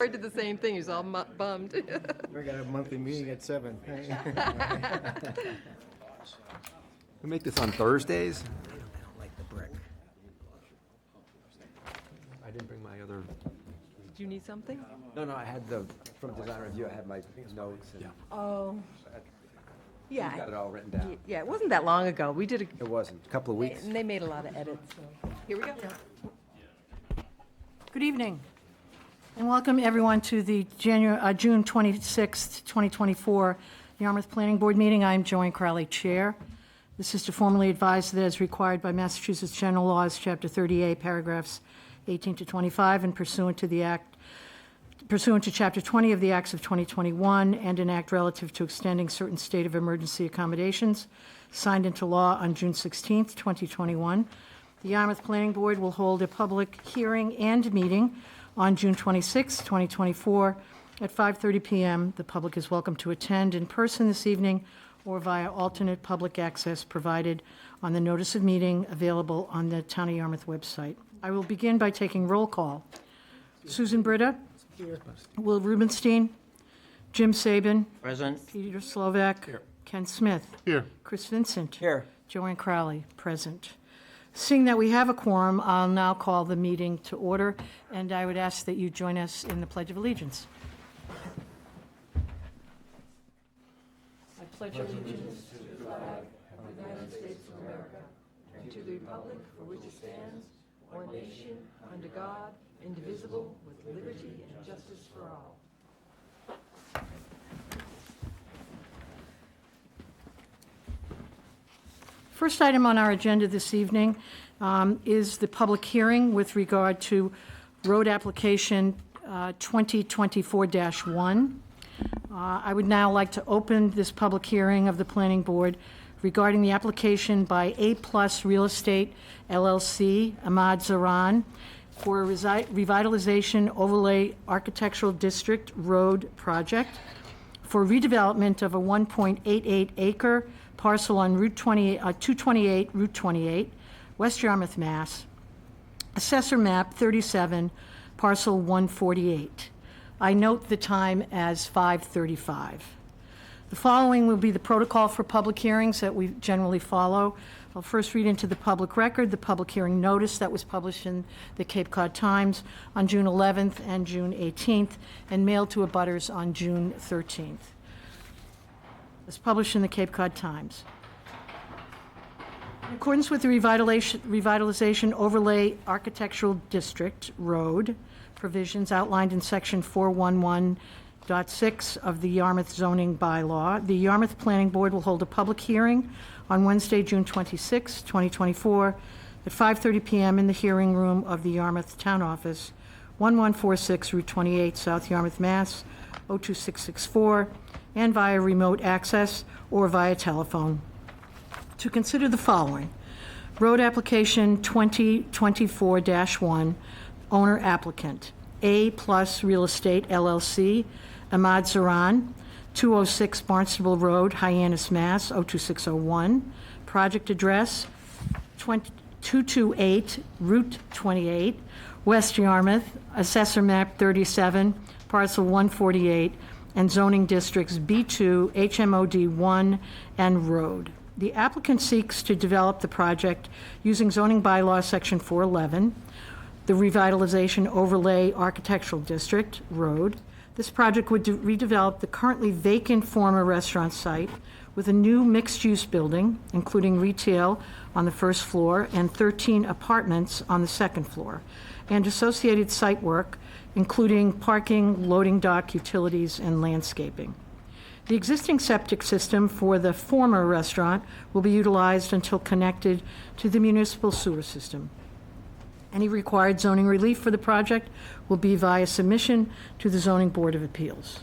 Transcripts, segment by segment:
I did the same thing. He was all bummed. We got a monthly meeting at 7. We make this on Thursdays? I don't like the brick. I didn't bring my other. Do you need something? No, I had from design review, I had my notes. And Oh. Yeah. got it all written down. Yeah, it wasn't that long ago. We did It wasn't, a couple of weeks. and they made a lot of edits. So. Here we go. Good evening, and welcome everyone to the June 26th, 2024 Yarmouth Planning Board meeting. I'm Joanne Crowley, Chair. This is to formally advise that as required by Massachusetts General Laws, Chapter 38, paragraphs 18 to 25, and pursuant to Chapter 20 of the Acts of 2021 and an act relative to extending certain state of emergency accommodations signed into law on June 16th, 2021, the Yarmouth Planning Board will hold a public hearing and meeting on June 26, 2024, at 5:30 p.m. The public is welcome to attend in person this evening or via alternate public access provided on the notice of meeting available on the Town of Yarmouth website. I will begin by taking roll call. Susan Britta. Here. Will Rubenstein. Jim Saban. Present. Peter Slovak. Here. Ken Smith. Here. Chris Vincent. Here. Joanne Crowley, present. Seeing that we have a quorum, I'll now call the meeting to order, and I would ask that you join us in the Pledge of Allegiance. I pledge allegiance to the flag of the United States of America and to the republic for which it stands, one nation, under God, indivisible, with liberty and justice for all. First item on our agenda this evening is the public hearing with regard to road application 2024-1. I would now like to open this public hearing of the Planning Board regarding the application by A+ Real Estate LLC, Ahmad Zaran, for a revitalization overlay architectural district road project for redevelopment of a 1.88 acre parcel on Route 228, Route 28, West Yarmouth, Mass. Assessor map 37, parcel 148. I note the time as 5:35. The following will be the protocol for public hearings that we generally follow. I'll first read into the public record the public hearing notice that was published in the Cape Cod Times on June 11th and June 18th and mailed to abutters on June 13th. It's published in the Cape Cod Times. In accordance with the revitalization overlay architectural district road provisions outlined in section 411.6 of the Yarmouth zoning bylaw, the Yarmouth Planning Board will hold a public hearing on Wednesday, June 26, 2024, at 5:30 p.m. in the hearing room of the Yarmouth Town Office, 1146 Route 28, South Yarmouth, Mass. 02664, and via remote access or via telephone, to consider the following. Road application 2024-1, owner applicant, A+ Real Estate LLC, Ahmad Zaran, 206 Barnstable Road, Hyannis, Mass. 02601. Project address 228 Route 28, West Yarmouth, assessor map 37, parcel 148, and zoning districts B2, HMOD 1, and road. The applicant seeks to develop the project using zoning bylaw section 411, the revitalization overlay architectural district road. This project would redevelop the currently vacant former restaurant site with a new mixed-use building, including retail on the first floor and 13 apartments on the second floor, and associated site work, including parking, loading dock, utilities, and landscaping. The existing septic system for the former restaurant will be utilized until connected to the municipal sewer system. Any required zoning relief for the project will be via submission to the Zoning Board of Appeals.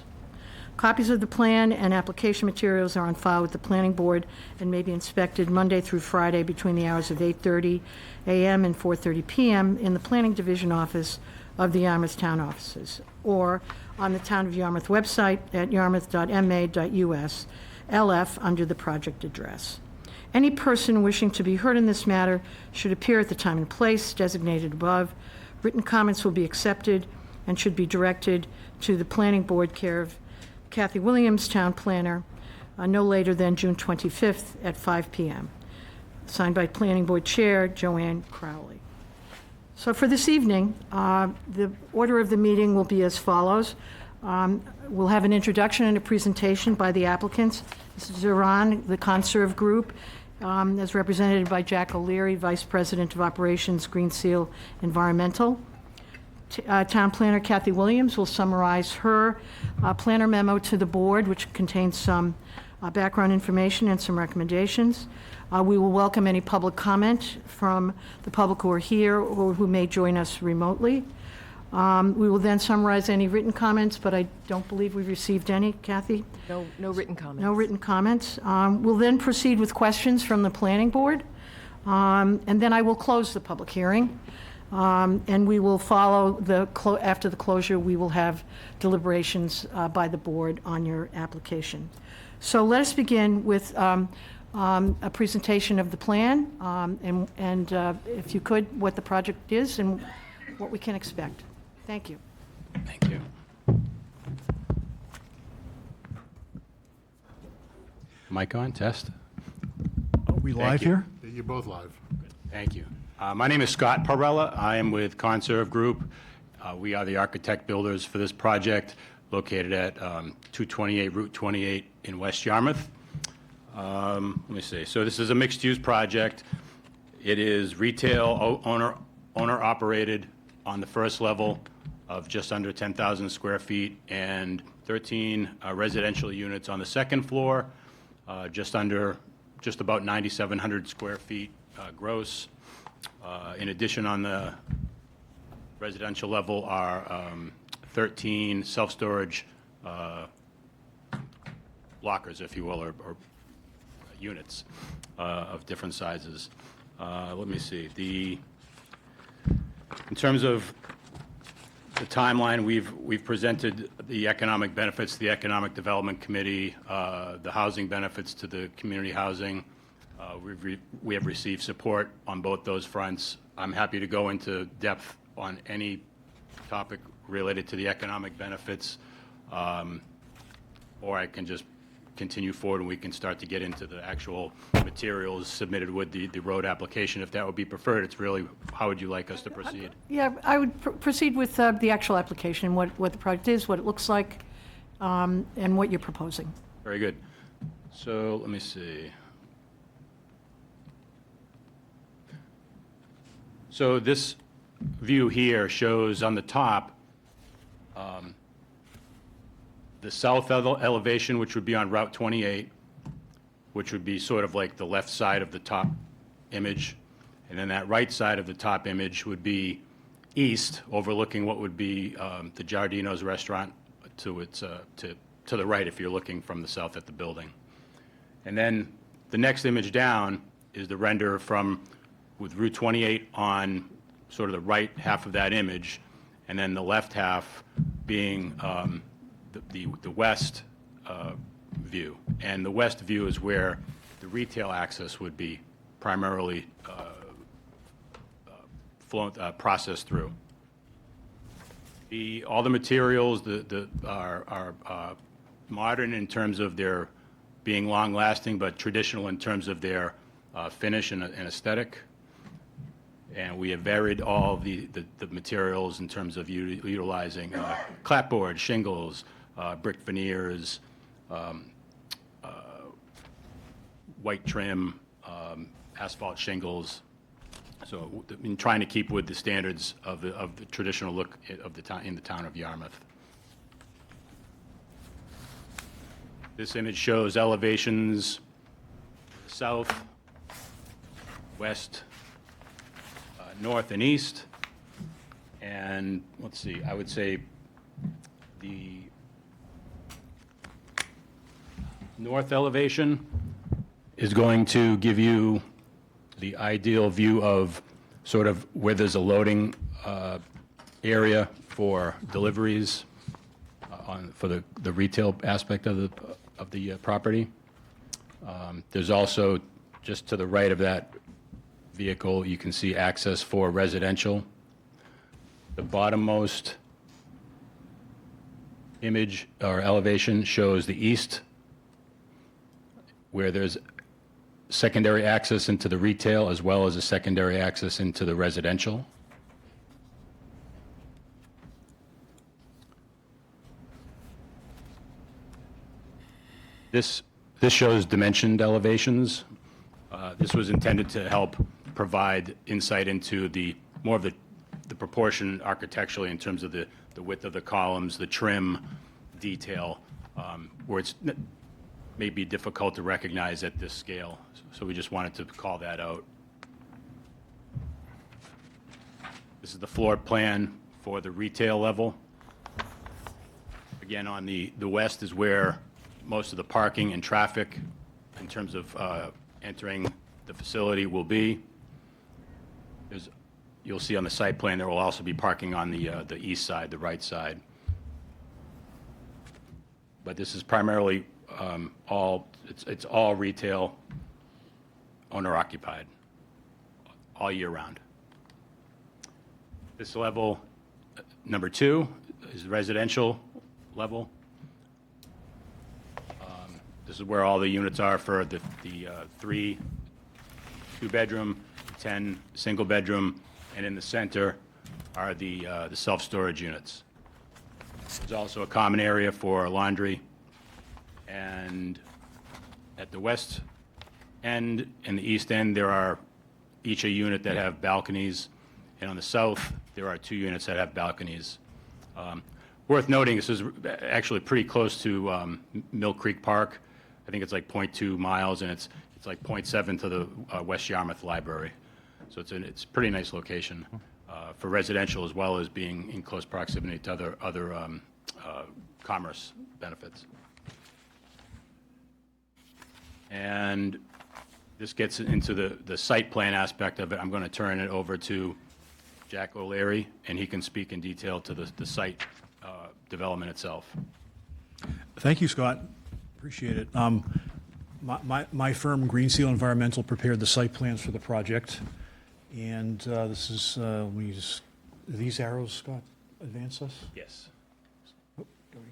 Copies of the plan and application materials are on file with the Planning Board and may be inspected Monday through Friday between the hours of 8:30 a.m. and 4:30 p.m. in the Planning Division Office of the Yarmouth Town Offices, or on the Town of Yarmouth website at yarmouth.ma.us, LF under the project address. Any person wishing to be heard in this matter should appear at the time and place designated above. Written comments will be accepted and should be directed to the Planning Board, care of Kathy Williams, Town Planner, no later than June 25th at 5 p.m. Signed by Planning Board Chair Joanne Crowley. So for this evening, the order of the meeting will be as follows. We'll have an introduction and a presentation by the applicants. This is Iran, the Conserve Group, as represented by Jack O'Leary, Vice President of Operations, Green Seal Environmental. Town Planner Kathy Williams will summarize her planner memo to the board, which contains some background information and some recommendations. We will welcome any public comment from the public who are here or who may join us remotely. We will then summarize any written comments, but I don't believe we've received any. Kathy? No written comments. No written comments. We'll then proceed with questions from the planning board, and then I will close the public hearing. And we will follow after the closure, we will have deliberations by the board on your application. So let us begin with a presentation of the plan, and if you could, what the project is and what we can expect. Thank you. Thank you. Mic on, test. Are we live you. here? You're both live. Thank you. My name is Scott Parrella. I am with Conserve Group. We are the architect builders for this project located at 228 Route 28 in West Yarmouth. Let me see. So this is a mixed-use project. It is retail owner-operated on the first level of just under 10,000 square feet and 13 residential units on the second floor, just about 9,700 square feet gross. In addition, on the residential level are 13 self-storage lockers, if you will, or units of different sizes. Let me see. In terms of the timeline, we've presented the economic benefits to the Economic Development Committee, the housing benefits to the community housing. We have received support on both those fronts. I'm happy to go into depth on any topic related to the economic benefits, or I can just continue forward and we can start to get into the actual materials submitted with the road application. If that would be preferred, it's really, how would you like us to proceed? Yeah, I would proceed with the actual application, what the project is, what it looks like, and what you're proposing. Very good. So let me see. So this view here shows on the top the south elevation, which would be on Route 28, which would be sort of like the left side of the top image. And then that right side of the top image would be east, overlooking what would be the Giardino's restaurant to the right if you're looking from the south at the building. And then the next image down is the render with Route 28 on sort of the right half of that image, and then the left half being the west view. And the west view is where the retail access would be primarily processed through. All the materials are modern in terms of their being long-lasting, but traditional in terms of their finish and aesthetic. And we have varied all the materials in terms of utilizing clapboard, shingles, brick veneers, white trim, asphalt shingles. So in trying to keep with the standards of the traditional look of the town, in the town of Yarmouth. This image shows elevations south, west, north and east. And let's see, I would say the north elevation is going to give you the ideal view of sort of where there's a loading area for deliveries for the retail aspect of the property. There's also, just to the right of that vehicle, you can see access for residential. The bottommost image or elevation shows the east, where there's secondary access into the retail as well as a secondary access into the residential. This shows dimensioned elevations. This was intended to help provide insight into more of the proportion architecturally in terms of the width of the columns, the trim detail, where it's may be difficult to recognize at this scale. So we just wanted to call that out. This is the floor plan for the retail level. Again, on the west is where most of the parking and traffic in terms of entering the facility will be. You'll see on the site plan there will also be parking on the east side, the right side. But this is primarily it's all retail, owner occupied, all year round. This level, number 2, is the residential level. This is where all the units are for the 3 two-bedroom, 10 single-bedroom, and in the center are the self-storage units. There's also a common area for laundry, and at the west end and the east end, there are each a unit that have balconies, and on the south, there are 2 units that have balconies. Worth noting, this is actually pretty close to Mill Creek Park. I think it's like 0.2 miles, and it's like 0.7 to the West Yarmouth Library. So it's a pretty nice location for residential as well as being in close proximity to other commerce benefits. And this gets into the site plan aspect of it. I'm going to turn it over to Jack O'Leary, and he can speak in detail to the site development itself. Thank you, Scott. Appreciate it. My firm, Green Seal Environmental, prepared the site plans for the project. And this is, these arrows, Scott, advance us? Yes. Oh, there we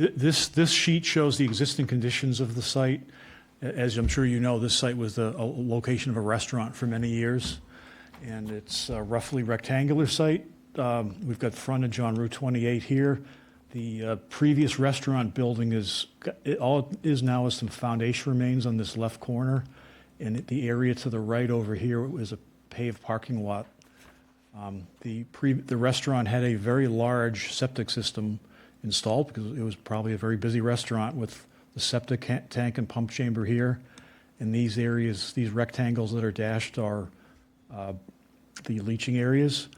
go. This sheet shows the existing conditions of the site. As I'm sure you know, this site was a location of a restaurant for many years, and it's a roughly rectangular site. We've got frontage on Route 28 here. The previous restaurant building all it is now is some foundation remains on this left corner, and the area to the right over here is a paved parking lot. The restaurant had a very large septic system installed because it was probably a very busy restaurant with the septic tank and pump chamber here. And these areas, these rectangles that are dashed are the leaching areas.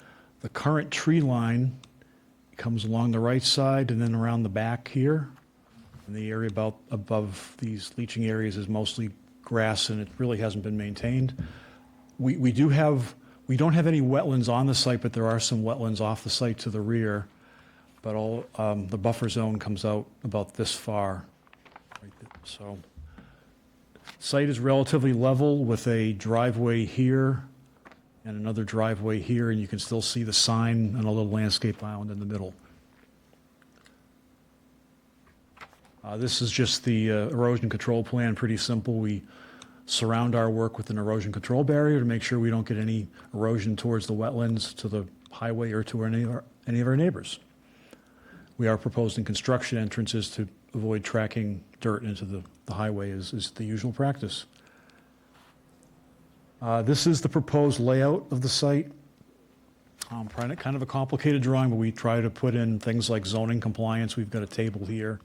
The current tree line comes along the right side and then around the back here. And the area above these leaching areas is mostly grass, and it really hasn't been maintained. We don't have any wetlands on the site, but there are some wetlands off the site to the rear. But all the buffer zone comes out about this far. Right there. So, site is relatively level with a driveway here and another driveway here, and you can still see the sign and a little landscape island in the middle. This is just the erosion control plan, pretty simple. We surround our work with an erosion control barrier to make sure we don't get any erosion towards the wetlands, to the highway, or to any of our neighbors. We are proposing construction entrances to avoid tracking dirt into the highway is the usual practice. This is the proposed layout of the site. Kind of a complicated drawing, but we try to put in things like zoning compliance. We've got a table here.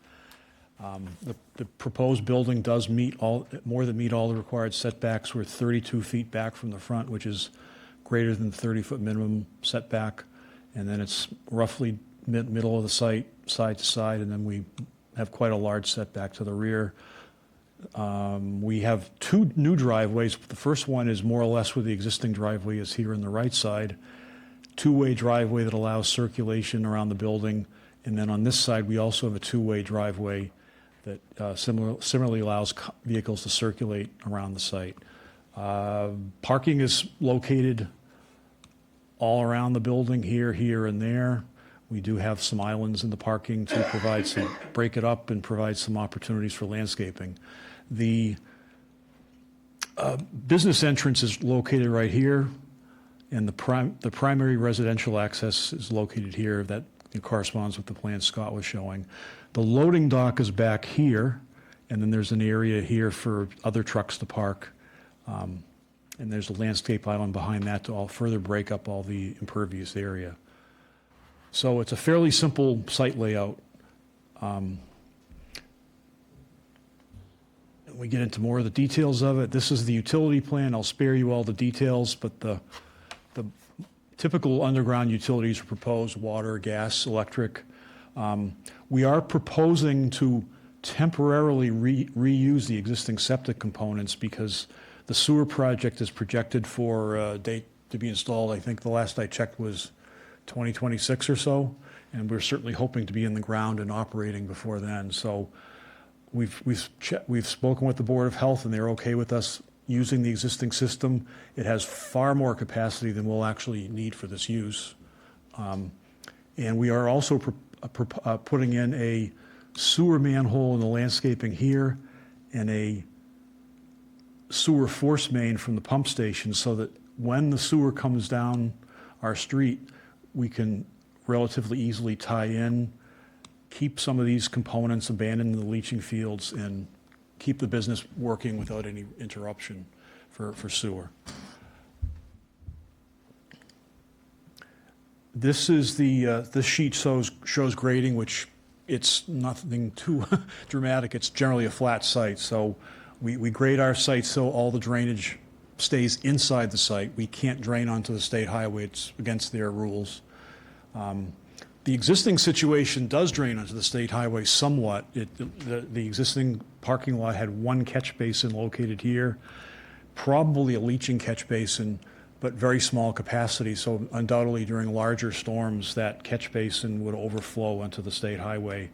The proposed building does more than meet all the required setbacks. We're 32 feet back from the front, which is greater than the 30-foot minimum setback. And then it's roughly middle of the site, side to side, and then we have quite a large setback to the rear. We have 2 new driveways. The first one is more or less where the existing driveway is here on the right side. 2-way driveway that allows circulation around the building. And then on this side, we also have a 2-way driveway that similarly allows vehicles to circulate around the site. Parking is located all around the building, here, and there. We do have some islands in the parking to provide some, break it up and provide some opportunities for landscaping. The business entrance is located right here, and the primary residential access is located here. That corresponds with the plan Scott was showing. The loading dock is back here, and then there's an area here for other trucks to park. And there's a landscape island behind that to further break up all the impervious area. So it's a fairly simple site layout. We get into more of the details of it. This is the utility plan. I'll spare you all the details, but the typical underground utilities are proposed: water, gas, electric. We are proposing to temporarily reuse the existing septic components because the sewer project is projected for a date to be installed. I think the last I checked was 2026 or so, and we're certainly hoping to be in the ground and operating before then. So we've spoken with the Board of Health, and they're okay with us using the existing system. It has far more capacity than we'll actually need for this use. And we are also putting in a sewer manhole in the landscaping here and a sewer force main from the pump station so that when the sewer comes down our street, we can relatively easily tie in, keep some of these components abandoned in the leaching fields, and keep the business working without any interruption for sewer. This is this sheet shows grading, which it's nothing too dramatic. It's generally a flat site. So we grade our site so all the drainage stays inside the site. We can't drain onto the state highway. It's against their rules. The existing situation does drain onto the state highway somewhat. The existing parking lot had one catch basin located here, probably a leaching catch basin, but very small capacity. So undoubtedly during larger storms, that catch basin would overflow onto the state highway.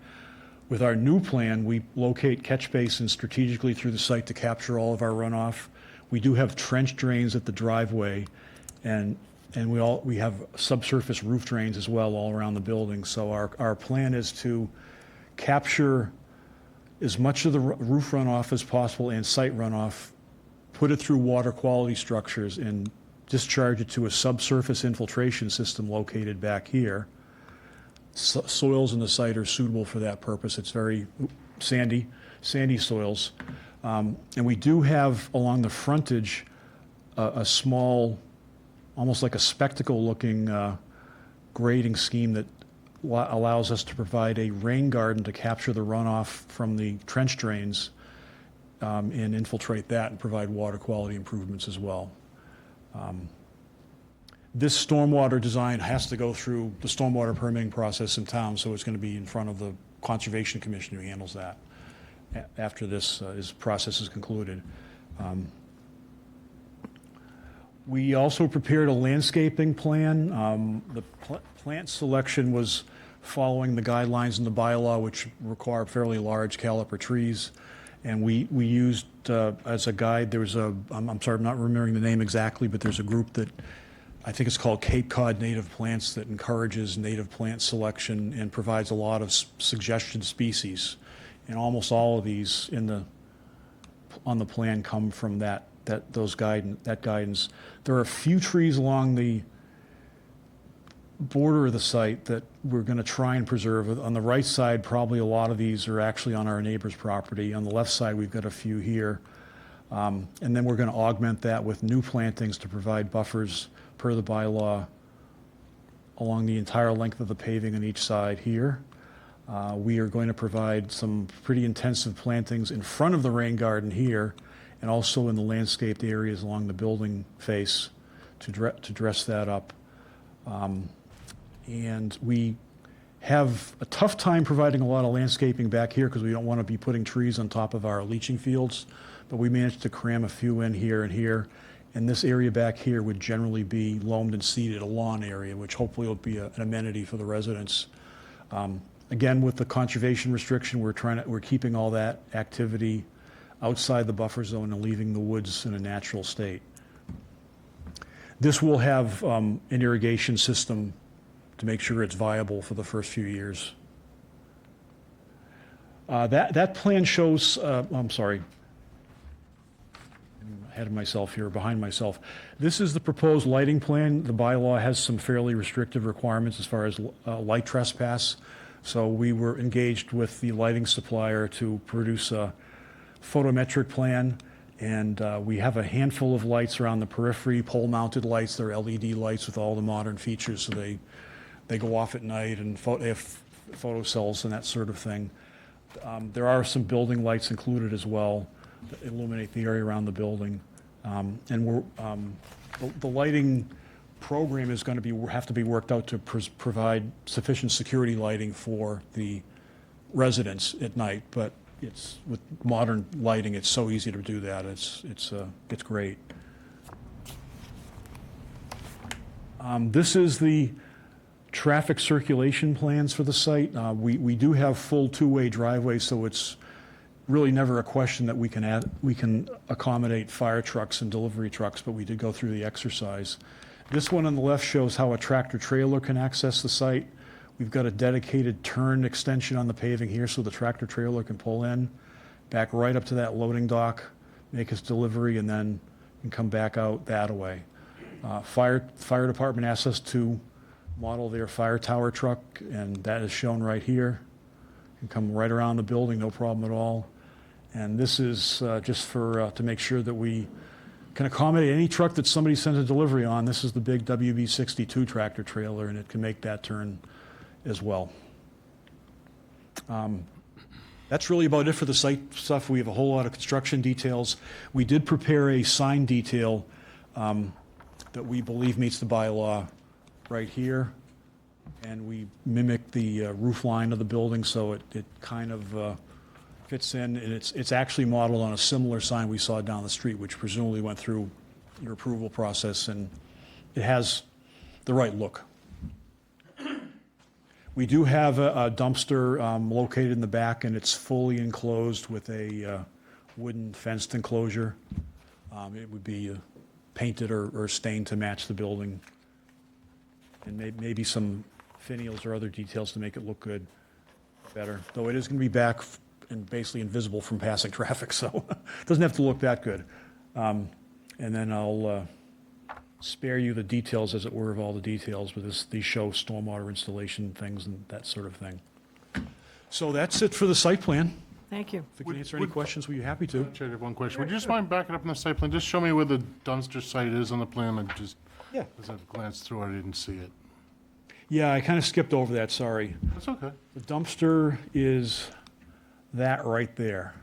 With our new plan, we locate catch basins strategically through the site to capture all of our runoff. We do have trench drains at the driveway, and we have subsurface roof drains as well all around the building. So our plan is to capture as much of the roof runoff as possible and site runoff, put it through water quality structures, and discharge it to a subsurface infiltration system located back here. Soils in the site are suitable for that purpose. It's very sandy soils. And we do have along the frontage a small, almost like a spectacle-looking grading scheme that allows us to provide a rain garden to capture the runoff from the trench drains and infiltrate that and provide water quality improvements as well. This stormwater design has to go through the stormwater permitting process in town, so it's going to be in front of the Conservation Commission who handles that after this process is concluded. We also prepared a landscaping plan. The plant selection was following the guidelines in the bylaw, which require fairly large caliper trees. And we used as a guide, there was I'm sorry, I'm not remembering the name exactly, but there's a group that I think it's called Cape Cod Native Plants that encourages native plant selection and provides a lot of suggestion species. And almost all of these on the plan come from that guidance. There are a few trees along the border of the site that we're going to try and preserve. On the right side, probably a lot of these are actually on our neighbor's property. On the left side, we've got a few here. And then we're going to augment that with new plantings to provide buffers per the bylaw along the entire length of the paving on each side here. We are going to provide some pretty intensive plantings in front of the rain garden here and also in the landscaped areas along the building face to dress that up. And we have a tough time providing a lot of landscaping back here because we don't want to be putting trees on top of our leaching fields, but we managed to cram a few in here and here. And this area back here would generally be loamed and seeded, a lawn area, which hopefully will be an amenity for the residents. Again, with the conservation restriction, we're keeping all that activity outside the buffer zone and leaving the woods in a natural state. This will have an irrigation system to make sure it's viable for the first few years. That plan shows, I'm sorry, I'm ahead of myself here, behind myself. This is the proposed lighting plan. The bylaw has some fairly restrictive requirements as far as light trespass. So we were engaged with the lighting supplier to produce a photometric plan. And we have a handful of lights around the periphery, pole-mounted lights. They're LED lights with all the modern features, so they go off at night, and they have photo cells and that sort of thing. There are some building lights included as well that illuminate the area around the building. And the lighting program is going to have to be worked out to provide sufficient security lighting for the residents at night, but it's, with modern lighting, it's so easy to do that. It's great. This is the traffic circulation plans for the site. We do have full two-way driveways, so it's really never a question that we can accommodate fire trucks and delivery trucks, but we did go through the exercise. This one on the left shows how a tractor trailer can access the site. We've got a dedicated turn extension on the paving here so the tractor trailer can pull in, back right up to that loading dock, make its delivery, and then can come back out that way. Fire department asked us to model their fire tower truck, and that is shown right here. Can come right around the building, no problem at all. And this is just for to make sure that we can accommodate any truck that somebody sends a delivery on. This is the big WB62 tractor trailer, and it can make that turn as well. That's really about it for the site stuff. We have a whole lot of construction details. We did prepare a sign detail that we believe meets the bylaw right here, and we mimic the roof line of the building, so it kind of fits in, and it's actually modeled on a similar sign we saw down the street, which presumably went through your approval process, and it has the right look. We do have a dumpster located in the back, and it's fully enclosed with a wooden fenced enclosure. It would be painted or stained to match the building, and maybe some finials or other details to make it look good, better. Though it is going to be back and basically invisible from passing traffic, so it doesn't have to look that good. And then I'll spare you the details, as it were, of all the details, but these show stormwater installation things and that sort of thing. So that's it for the site plan. Thank you. If I can answer any questions, we'll be happy to. Chair, I have one question. Would you just mind backing up on the site plan? Just show me where the dumpster site is on the plan. I just, Yeah. as I've glanced through, I didn't see it. Yeah, I kind of skipped over that, sorry. That's okay. The dumpster is that right there.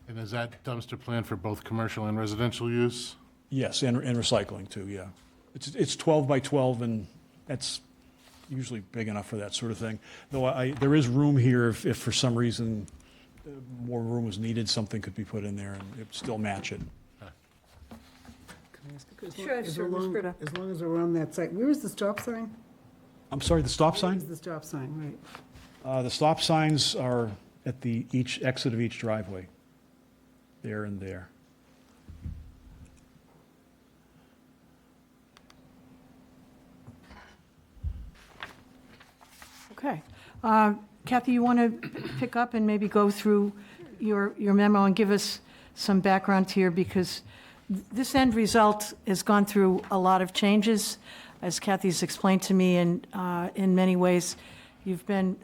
And is that dumpster plan for both commercial and residential use? Yes, and recycling too, yeah. It's 12 by 12, and that's usually big enough for that sort of thing. Though there is room here if for some reason more room was needed, something could be put in there and it would still match it. Sure, As long as we're on that site, where is the stop sign? I'm sorry, the stop Where sign? is the stop sign, right? The stop signs are at each exit of each driveway, there and there. Okay. Kathy, you want to pick up and maybe go through your memo and give us some background here, because this end result has gone through a lot of changes, as Kathy's explained to me, and in many ways, you've been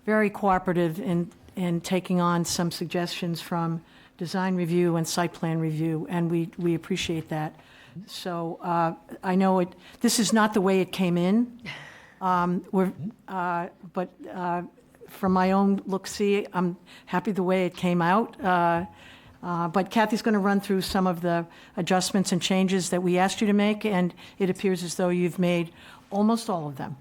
very cooperative in taking on some suggestions from design review and site plan review, and we appreciate that. So I know this is not the way it came in. But from my own look-see, I'm happy the way it came out. But Kathy's going to run through some of the adjustments and changes that we asked you to make, and it appears as though you've made almost all of them.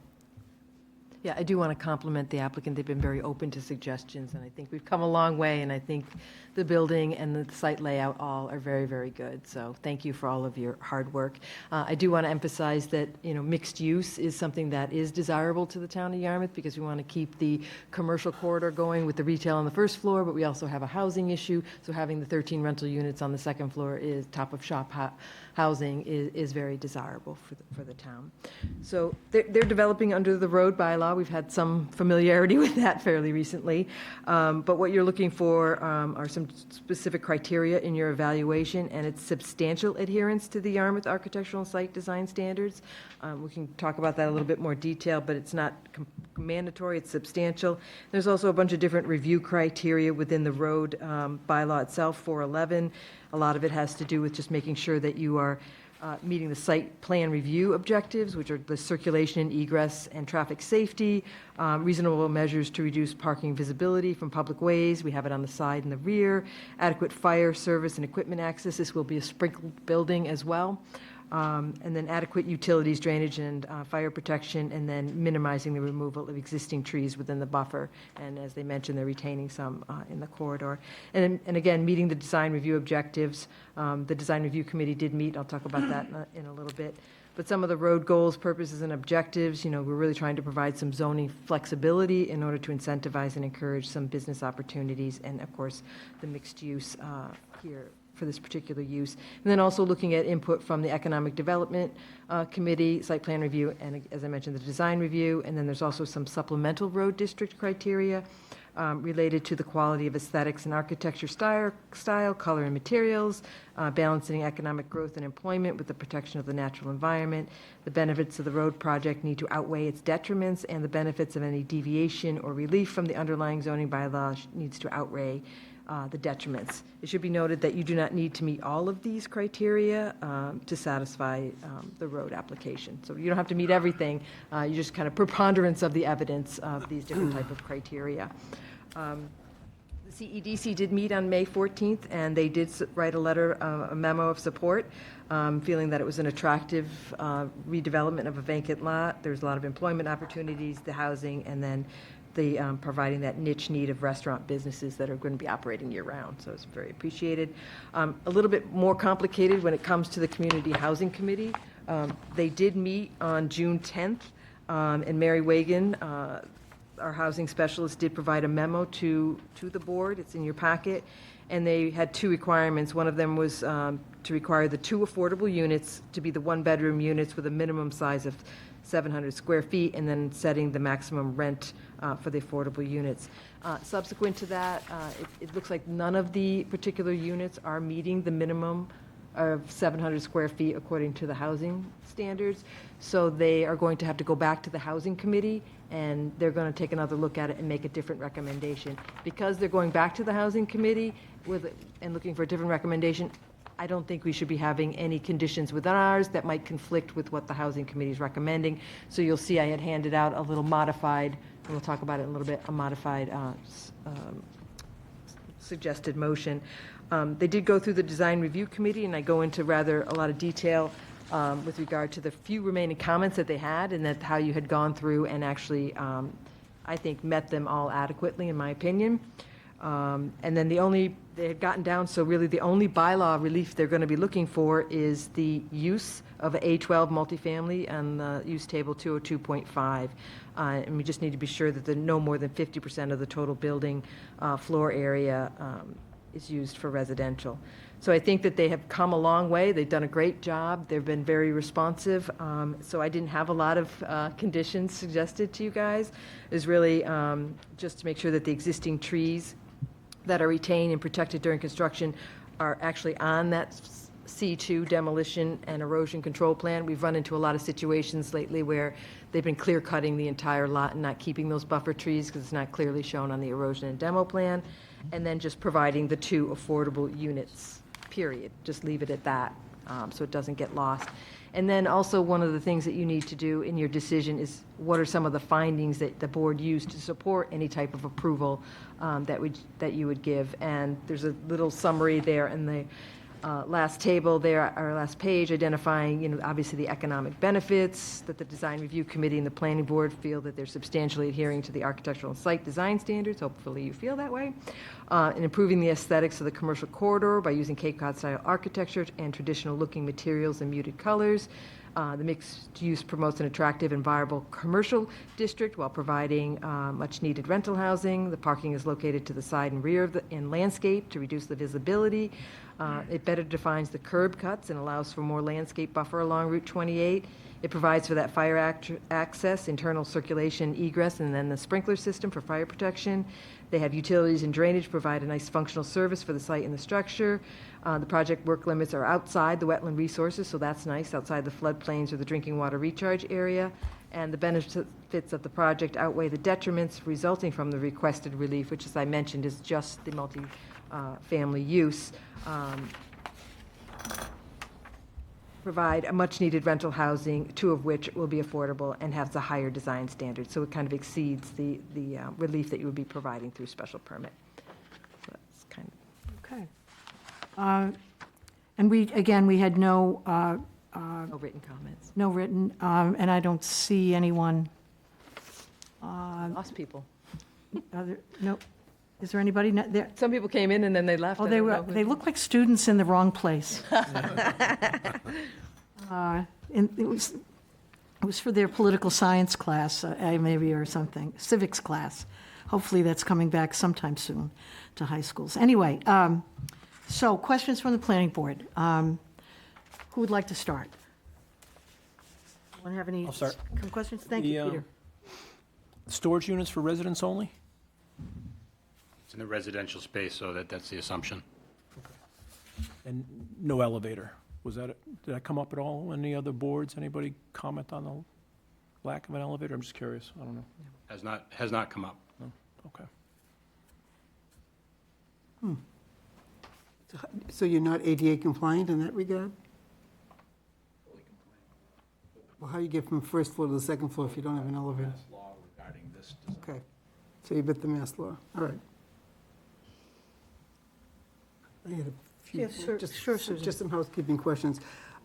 Yeah, I do want to compliment the applicant. They've been very open to suggestions, and I think we've come a long way, and I think the building and the site layout all are very, very good. So thank you for all of your hard work. I do want to emphasize that, mixed use is something that is desirable to the town of Yarmouth because we want to keep the commercial corridor going with the retail on the first floor, but we also have a housing issue. So having the 13 rental units on the second floor is top of shop housing is very desirable for the town. So they're developing under the road bylaw. We've had some familiarity with that fairly recently. But what you're looking for are some specific criteria in your evaluation, and it's substantial adherence to the Yarmouth Architectural and Site Design Standards. We can talk about that a little bit more detail, but it's not mandatory, it's substantial. There's also a bunch of different review criteria within the road bylaw itself, 411. A lot of it has to do with just making sure that you are meeting the site plan review objectives, which are the circulation, egress, and traffic safety, reasonable measures to reduce parking visibility from public ways. We have it on the side and the rear, adequate fire service and equipment access. This will be a sprinkled building as well. And then adequate utilities, drainage, and fire protection, and then minimizing the removal of existing trees within the buffer. And as they mentioned, they're retaining some in the corridor. And again, meeting the design review objectives. The design review committee did meet. I'll talk about that in a little bit. But some of the road goals, purposes, and objectives, we're really trying to provide some zoning flexibility in order to incentivize and encourage some business opportunities, and of course, the mixed use here for this particular use. And then also looking at input from the Economic Development Committee, site plan review, and as I mentioned, the design review. And then there's also some supplemental road district criteria related to the quality of aesthetics and architecture style, color, and materials, balancing economic growth and employment with the protection of the natural environment. The benefits of the road project need to outweigh its detriments, and the benefits of any deviation or relief from the underlying zoning bylaw needs to outweigh the detriments. It should be noted that you do not need to meet all of these criteria to satisfy the road application. So you don't have to meet everything. You just kind of preponderance of the evidence of these different type of criteria. The CEDC did meet on May 14th, and they did write a letter, a memo of support, feeling that it was an attractive redevelopment of a vacant lot. There's a lot of employment opportunities, the housing, and then the providing that niche need of restaurant businesses that are going to be operating year-round. So it's very appreciated. A little bit more complicated when it comes to the Community Housing Committee. They did meet on June 10th, and Mary Wagon, our housing specialist, did provide a memo to the board. It's in your packet. And they had two requirements. One of them was to require the 2 affordable units to be the 1-bedroom units with a minimum size of 700 square feet, and then setting the maximum rent for the affordable units. Subsequent to that, it looks like none of the particular units are meeting the minimum of 700 square feet according to the housing standards. So they are going to have to go back to the housing committee, and they're going to take another look at it and make a different recommendation. Because they're going back to the housing committee and looking for a different recommendation, I don't think we should be having any conditions within ours that might conflict with what the housing committee is recommending. So you'll see I had handed out a little modified, and we'll talk about it in a little bit, a modified suggested motion. They did go through the design review committee, and I go into rather a lot of detail with regard to the few remaining comments that they had, and that how you had gone through and actually, I think, met them all adequately, in my opinion. And then they had gotten down, so really the only bylaw relief they're going to be looking for is the use of A12 multifamily on the use table 202.5. And we just need to be sure that no more than 50% of the total building floor area is used for residential. So I think that they have come a long way. They've done a great job. They've been very responsive. So I didn't have a lot of conditions suggested to you guys. It was really just to make sure that the existing trees that are retained and protected during construction are actually on that C2 demolition and erosion control plan. We've run into a lot of situations lately where they've been clear cutting the entire lot and not keeping those buffer trees because it's not clearly shown on the erosion and demo plan. And then just providing the 2 affordable units, period. Just leave it at that so it doesn't get lost. And then also one of the things that you need to do in your decision is what are some of the findings that the board used to support any type of approval that you would give. And there's a little summary there in the last table there, our last page, identifying, obviously the economic benefits, that the Design Review Committee and the Planning Board feel that they're substantially adhering to the architectural and site design standards. Hopefully you feel that way. And improving the aesthetics of the commercial corridor by using Cape Cod-style architecture and traditional-looking materials and muted colors. The mixed use promotes an attractive and viable commercial district while providing much-needed rental housing. The parking is located to the side and rear of and landscape to reduce the visibility. It better defines the curb cuts and allows for more landscape buffer along Route 28. It provides for that fire access, internal circulation, egress, and then the sprinkler system for fire protection. They have utilities and drainage, provide a nice functional service for the site and the structure. The project work limits are outside the wetland resources, so that's nice, outside the floodplains or the drinking water recharge area. And the benefits of the project outweigh the detriments resulting from the requested relief, which, as I mentioned, is just the multi-family use. Provide a much-needed rental housing, 2 of which will be affordable and has a higher design standard. So it kind of exceeds the relief that you would be providing through special permit. So that's kind of Okay. And we had no no written comments. no written, and I don't see anyone. Lost people. No, is there anybody there? Some people came in and then they left. Oh, I they don't were, know who- they look like students in the wrong place. And it was for their political science class, maybe, or something, civics class. Hopefully that's coming back sometime soon to high schools. Anyway, so questions from the planning board. Who would like to start? Want to have any? I'll start. Questions? Thank you, Peter. Storage units for residents only? It's in the residential space, so that's the assumption. And no elevator? Was that, did that come up at all? Any other boards? Anybody comment on the lack of an elevator? I'm just curious. I don't know. Has not come up. No? Okay. So you're not ADA compliant in that regard? Well, how do you get from first floor to the second floor if you don't have an elevator? Law regarding this. Okay, so you bit the mass law, all right. I had a few, Yes, sure, just Susan. just some housekeeping questions.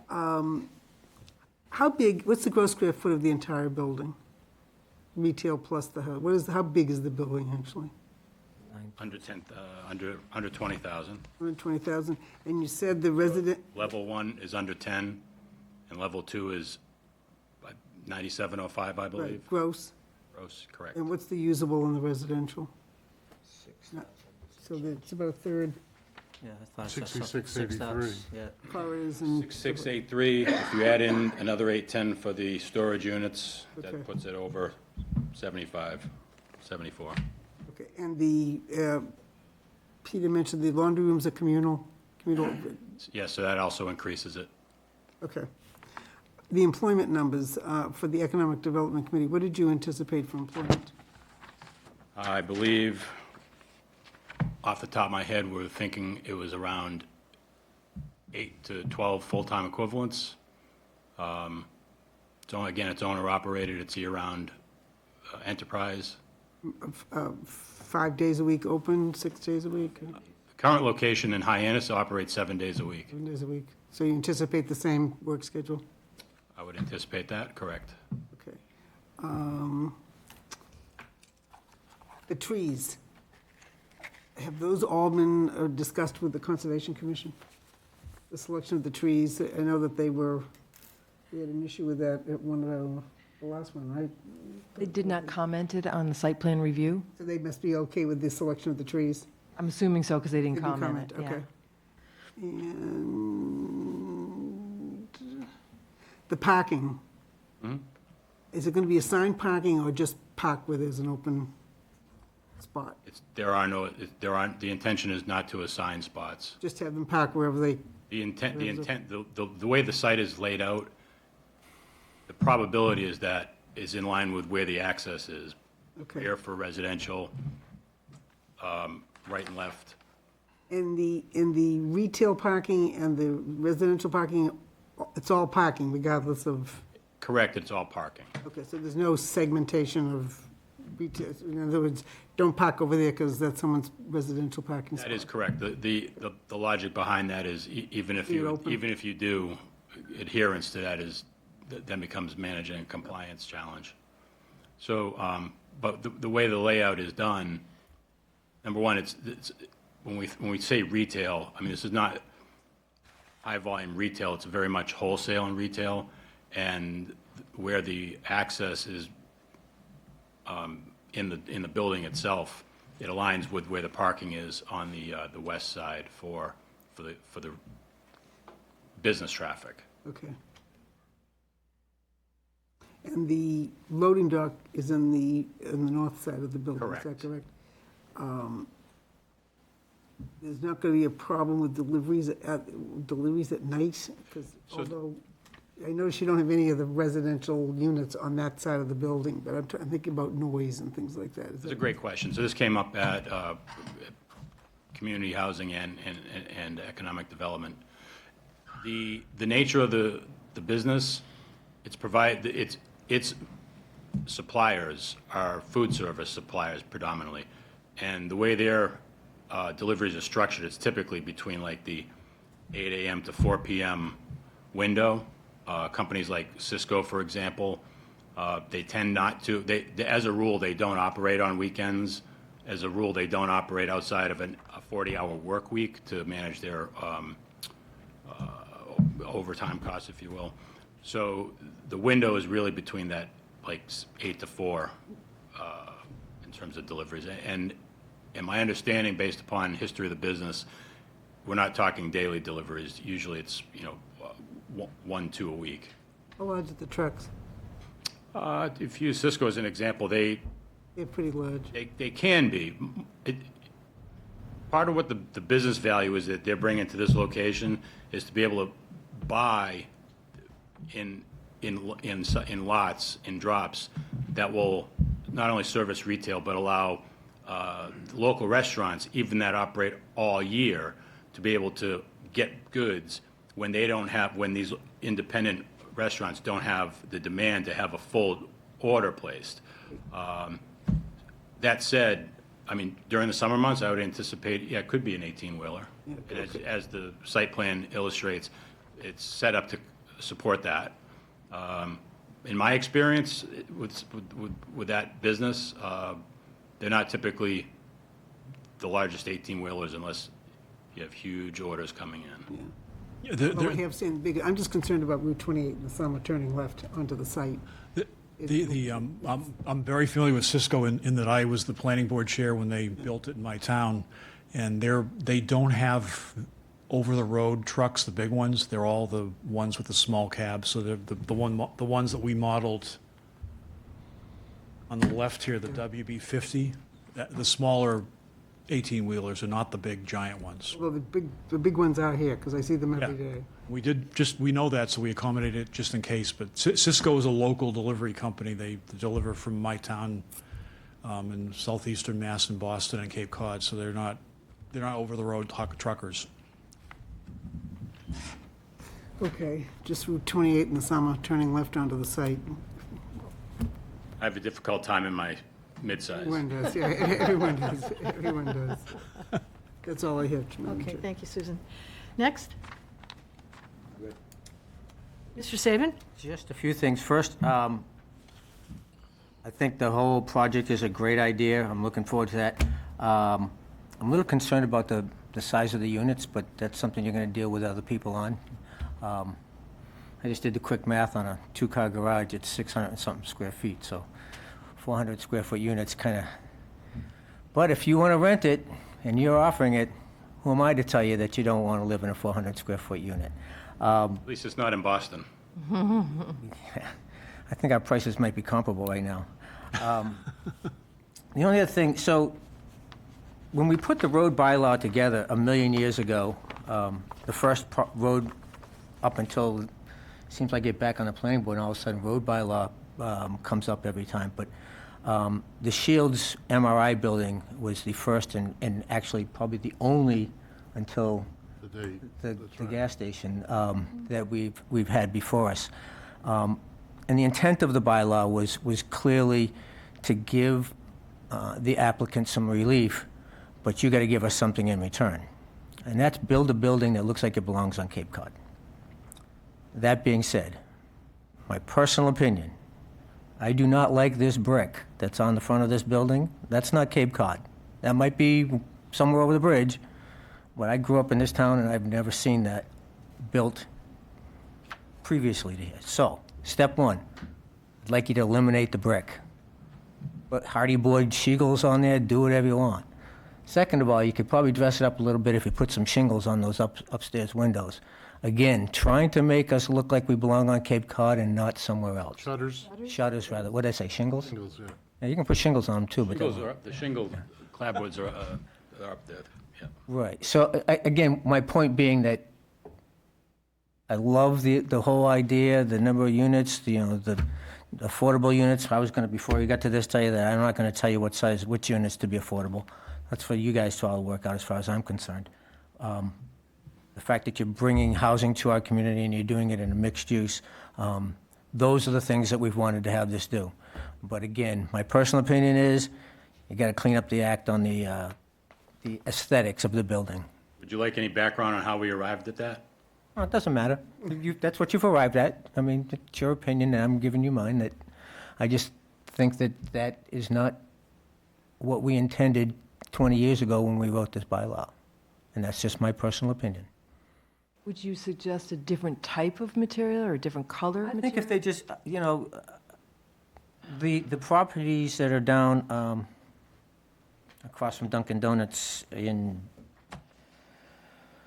How big, what's the gross square foot of the entire building? Retail plus the house, how big is the building actually? Under 20,000. 120,000, and you said the resident, Level 1 is under 10, and level 2 is 9705, I believe. right, gross, Gross, correct. and what's the usable in the residential? So it's about a third, Yeah, I thought 6683. Yeah. cars and, 6683, if you add in another 810 for the storage units, Okay. that puts it over 75, 74. okay, and the, Peter mentioned the laundry rooms are communal, Yes, so that also increases it. okay. The employment numbers for the Economic Development Committee, what did you anticipate for employment? I believe, off the top of my head, we're thinking it was around 8 to 12 full-time equivalents. So again, it's owner-operated, it's year-round enterprise. 5 days a week open, 6 days a week, The current location in Hyannis operates 7 days a week. 7 days a week? So you anticipate the same work schedule? I would anticipate that, correct. Okay. The trees, have those all been discussed with the Conservation Commission? The selection of the trees, I know that we had an issue with that at one of the last one, right? They did not commented on the site plan review. So they must be okay with the selection of the trees? I'm assuming so, because they didn't They didn't comment. Okay. And the parking. Is it going to be assigned parking or just park where there's an open spot? The intention is not to assign spots. Just have them park wherever they, The way the site is laid out, the probability is in line with where the access is. okay. Here for residential, right and left. In the retail parking and the residential parking, it's all parking regardless of, Correct, it's all parking. okay, so there's no segmentation of retail, in other words, don't park over there because that's someone's residential parking spot. That is correct. The logic behind that is even if Leave it you, open. even if you do, adherence to that is, then becomes managing a compliance challenge. So, but the way the layout is done, number one, it's, when we say retail, I mean, this is not high-volume retail, it's very much wholesale and retail, and where the access is in the building itself, it aligns with where the parking is on the west side for the business traffic. Okay. And the loading dock is in the north side of the building, is Correct. that correct? There's not going to be a problem with deliveries at night? Because although, I notice you don't have any of the residential units on that side of the building, but I'm thinking about noise and things like that. It's a great question. So this came up at Community Housing and Economic Development. The nature of the business, its suppliers are food service suppliers predominantly. And the way their deliveries are structured, it's typically between like the 8 a.m. to 4 p.m. window. Companies like Cisco, for example, they tend not to, as a rule, they don't operate on weekends. As a rule, they don't operate outside of a 40-hour work week to manage their overtime costs, if you will. So the window is really between that, like 8 to 4 in terms of deliveries. And my understanding, based upon history of the business, we're not talking daily deliveries. Usually it's, 1, 2 a week. How large are the trucks? If you use Cisco as an example, They're pretty large. they can be. Part of what the business value is that they're bringing to this location is to be able to buy in lots, in drops, that will not only service retail, but allow local restaurants, even that operate all year, to be able to get goods when these independent restaurants don't have the demand to have a full order placed. That said, I mean, during the summer months, I would anticipate, it could be an 18-wheeler. And as the site plan illustrates, it's set up to support that. In my experience with that business, they're not typically the largest 18-wheelers unless you have huge orders coming in. Well, we have seen big, I'm just concerned about Route 28 in the summer turning left onto the site. I'm very familiar with Cisco in that I was the planning board chair when they built it in my town, and they don't have over-the-road trucks, the big ones. They're all the ones with the small cabs. So they're the ones that we modeled on the left here, the WB50. The smaller 18-wheelers are not the big giant ones. Well, the big ones are here, because I see them every Yeah. day. We know that, so we accommodated it just in case. But Cisco is a local delivery company. They deliver from my town in southeastern Mass and Boston and Cape Cod, so they're not over-the-road truckers. Okay, just Route 28 in the summer, turning left onto the site. I have a difficult time in my midsize. Everyone does, yeah, everyone does, everyone does. That's all I have, Madam Okay, Chair. thank you, Susan. Next? Mr. Saban? Just a few things. First, I think the whole project is a great idea. I'm looking forward to that. I'm a little concerned about the size of the units, but that's something you're going to deal with other people on. I just did the quick math on a two-car garage. It's 600 and something square feet, so 400 square foot units kind of. But if you want to rent it and you're offering it, who am I to tell you that you don't want to live in a 400 square foot unit? At least it's not in Boston. I think our prices might be comparable right now. The only other thing, so when we put the road bylaw together 1,000,000 years ago, the first road up until, seems like I get back on the planning board, and all of a sudden road bylaw comes up every time. But the Shields MRI building was the first and actually probably the only until the gas station that we've had before us. And the intent of the bylaw was clearly to give the applicant some relief, but you got to give us something in return. And that's build a building that looks like it belongs on Cape Cod. That being said, my personal opinion, I do not like this brick that's on the front of this building. That's not Cape Cod. That might be somewhere over the bridge, but I grew up in this town and I've never seen that built previously to here. So, step one, I'd like you to eliminate the brick. Put hardy board shingles on there, do whatever you want. Second of all, you could probably dress it up a little bit if you put some shingles on those upstairs windows. Again, trying to make us look like we belong on Cape Cod and not somewhere else. Shutters? Shutters, rather. What did I say, shingles? Shingles, yeah. Yeah, you can put shingles on them, too, but... Shingles are up, the shingle clapboards are up there, yeah. Right. So, again, my point being that I love the whole idea, the number of units, the affordable units. I was going to, before you got to this, tell you that I'm not going to tell you which units to be affordable. That's for you guys to all work out as far as I'm concerned. The fact that you're bringing housing to our community and you're doing it in a mixed use, those are the things that we've wanted to have this do. But again, my personal opinion is you got to clean up the act on the aesthetics of the building. Would you like any background on how we arrived at that? Well, it doesn't matter. That's what you've arrived at. I mean, it's your opinion, and I'm giving you mine. That I just think that is not what we intended 20 years ago when we wrote this bylaw. And that's just my personal opinion. Would you suggest a different type of material or a different color of I material? think if they just, the properties that are down across from Dunkin' Donuts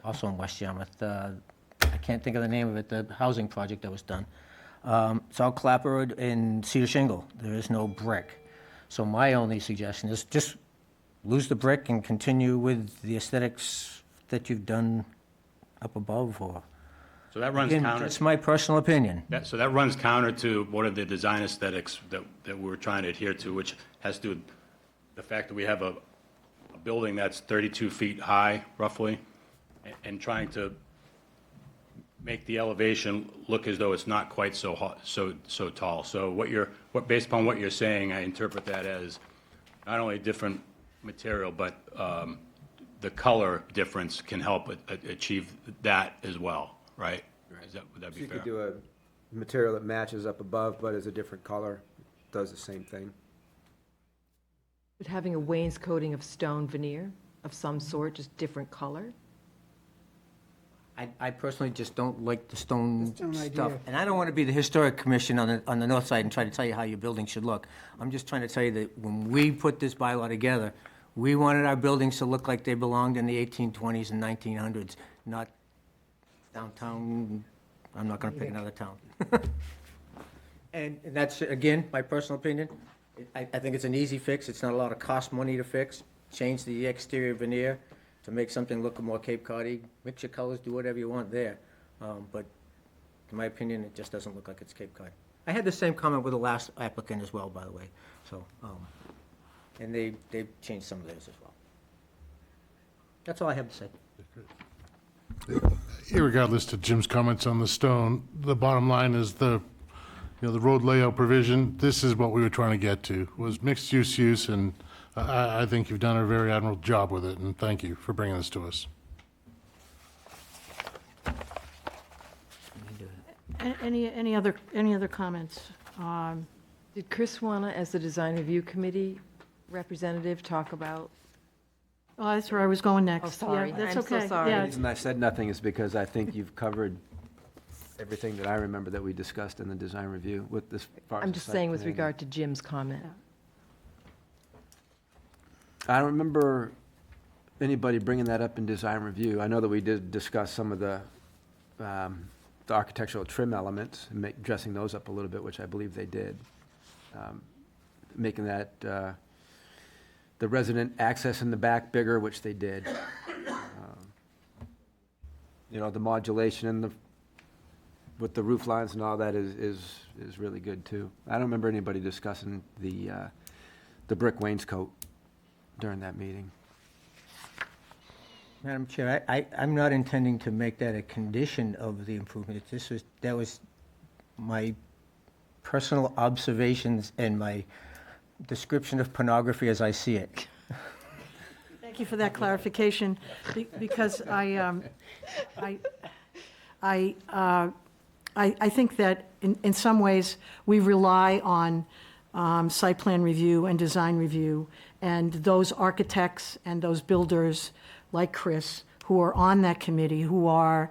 also in West Yarmouth, I can't think of the name of it, the housing project that was done. It's all clapboard and cedar shingle. There is no brick. So my only suggestion is just lose the brick and continue with the aesthetics that you've done up above, or... So that runs Again, counter. that's my personal opinion. So that runs counter to one of the design aesthetics that we're trying to adhere to, which has to do with the fact that we have a building that's 32 feet high, roughly, and trying to make the elevation look as though it's not quite so tall. So based upon what you're saying, I interpret that as not only different material, but the color difference can help achieve that as well, right? Would that be You fair? could do a material that matches up above, but is a different color, does the same thing. But having a wainscoting of stone veneer of some sort, just different color? I personally just don't like the stone Stone stuff. idea. And I don't want to be the historic commission on the north side and try to tell you how your building should look. I'm just trying to tell you that when we put this bylaw together, we wanted our buildings to look like they belonged in the 1820s and 1900s, not downtown, I'm not going to pick another town. And that's, again, my personal opinion. I think it's an easy fix. It's not a lot of cost money to fix. Change the exterior veneer to make something look more Cape Cod-y. Mix your colors, do whatever you want there. But in my opinion, it just doesn't look like it's Cape Cod. I had the same comment with the last applicant as well, by the way. So, and they've changed some of theirs as well. That's all I have to say. Irregardless to Jim's comments on the stone, the bottom line is the road layout provision, this is what we were trying to get to, was mixed use, and I think you've done a very admirable job with it, and thank you for bringing this to us. Any other comments? Did Chris wanna, as the design review committee representative, talk about? Oh, that's where I was going next. Oh, sorry. Yeah, that's I'm so okay. sorry. Yeah, The reason I said nothing is because I think you've covered everything that I remember that we discussed in the design review with this. far as I'm the just site saying with plan. regard to Jim's comment. I don't remember anybody bringing that up in design review. I know that we did discuss some of the architectural trim elements, and dressing those up a little bit, which I believe they did. Making that, the resident access in the back bigger, which they did. The modulation and with the roof lines and all that is really good too. I don't remember anybody discussing the brick wainscot during that meeting. Madam Chair, I'm not intending to make that a condition of the improvement. That was my personal observations and my description of pornography as I see it. Thank you for that clarification, because I think that in some ways, we rely on site plan review and design review, and those architects and those builders like Chris, who are on that committee, who are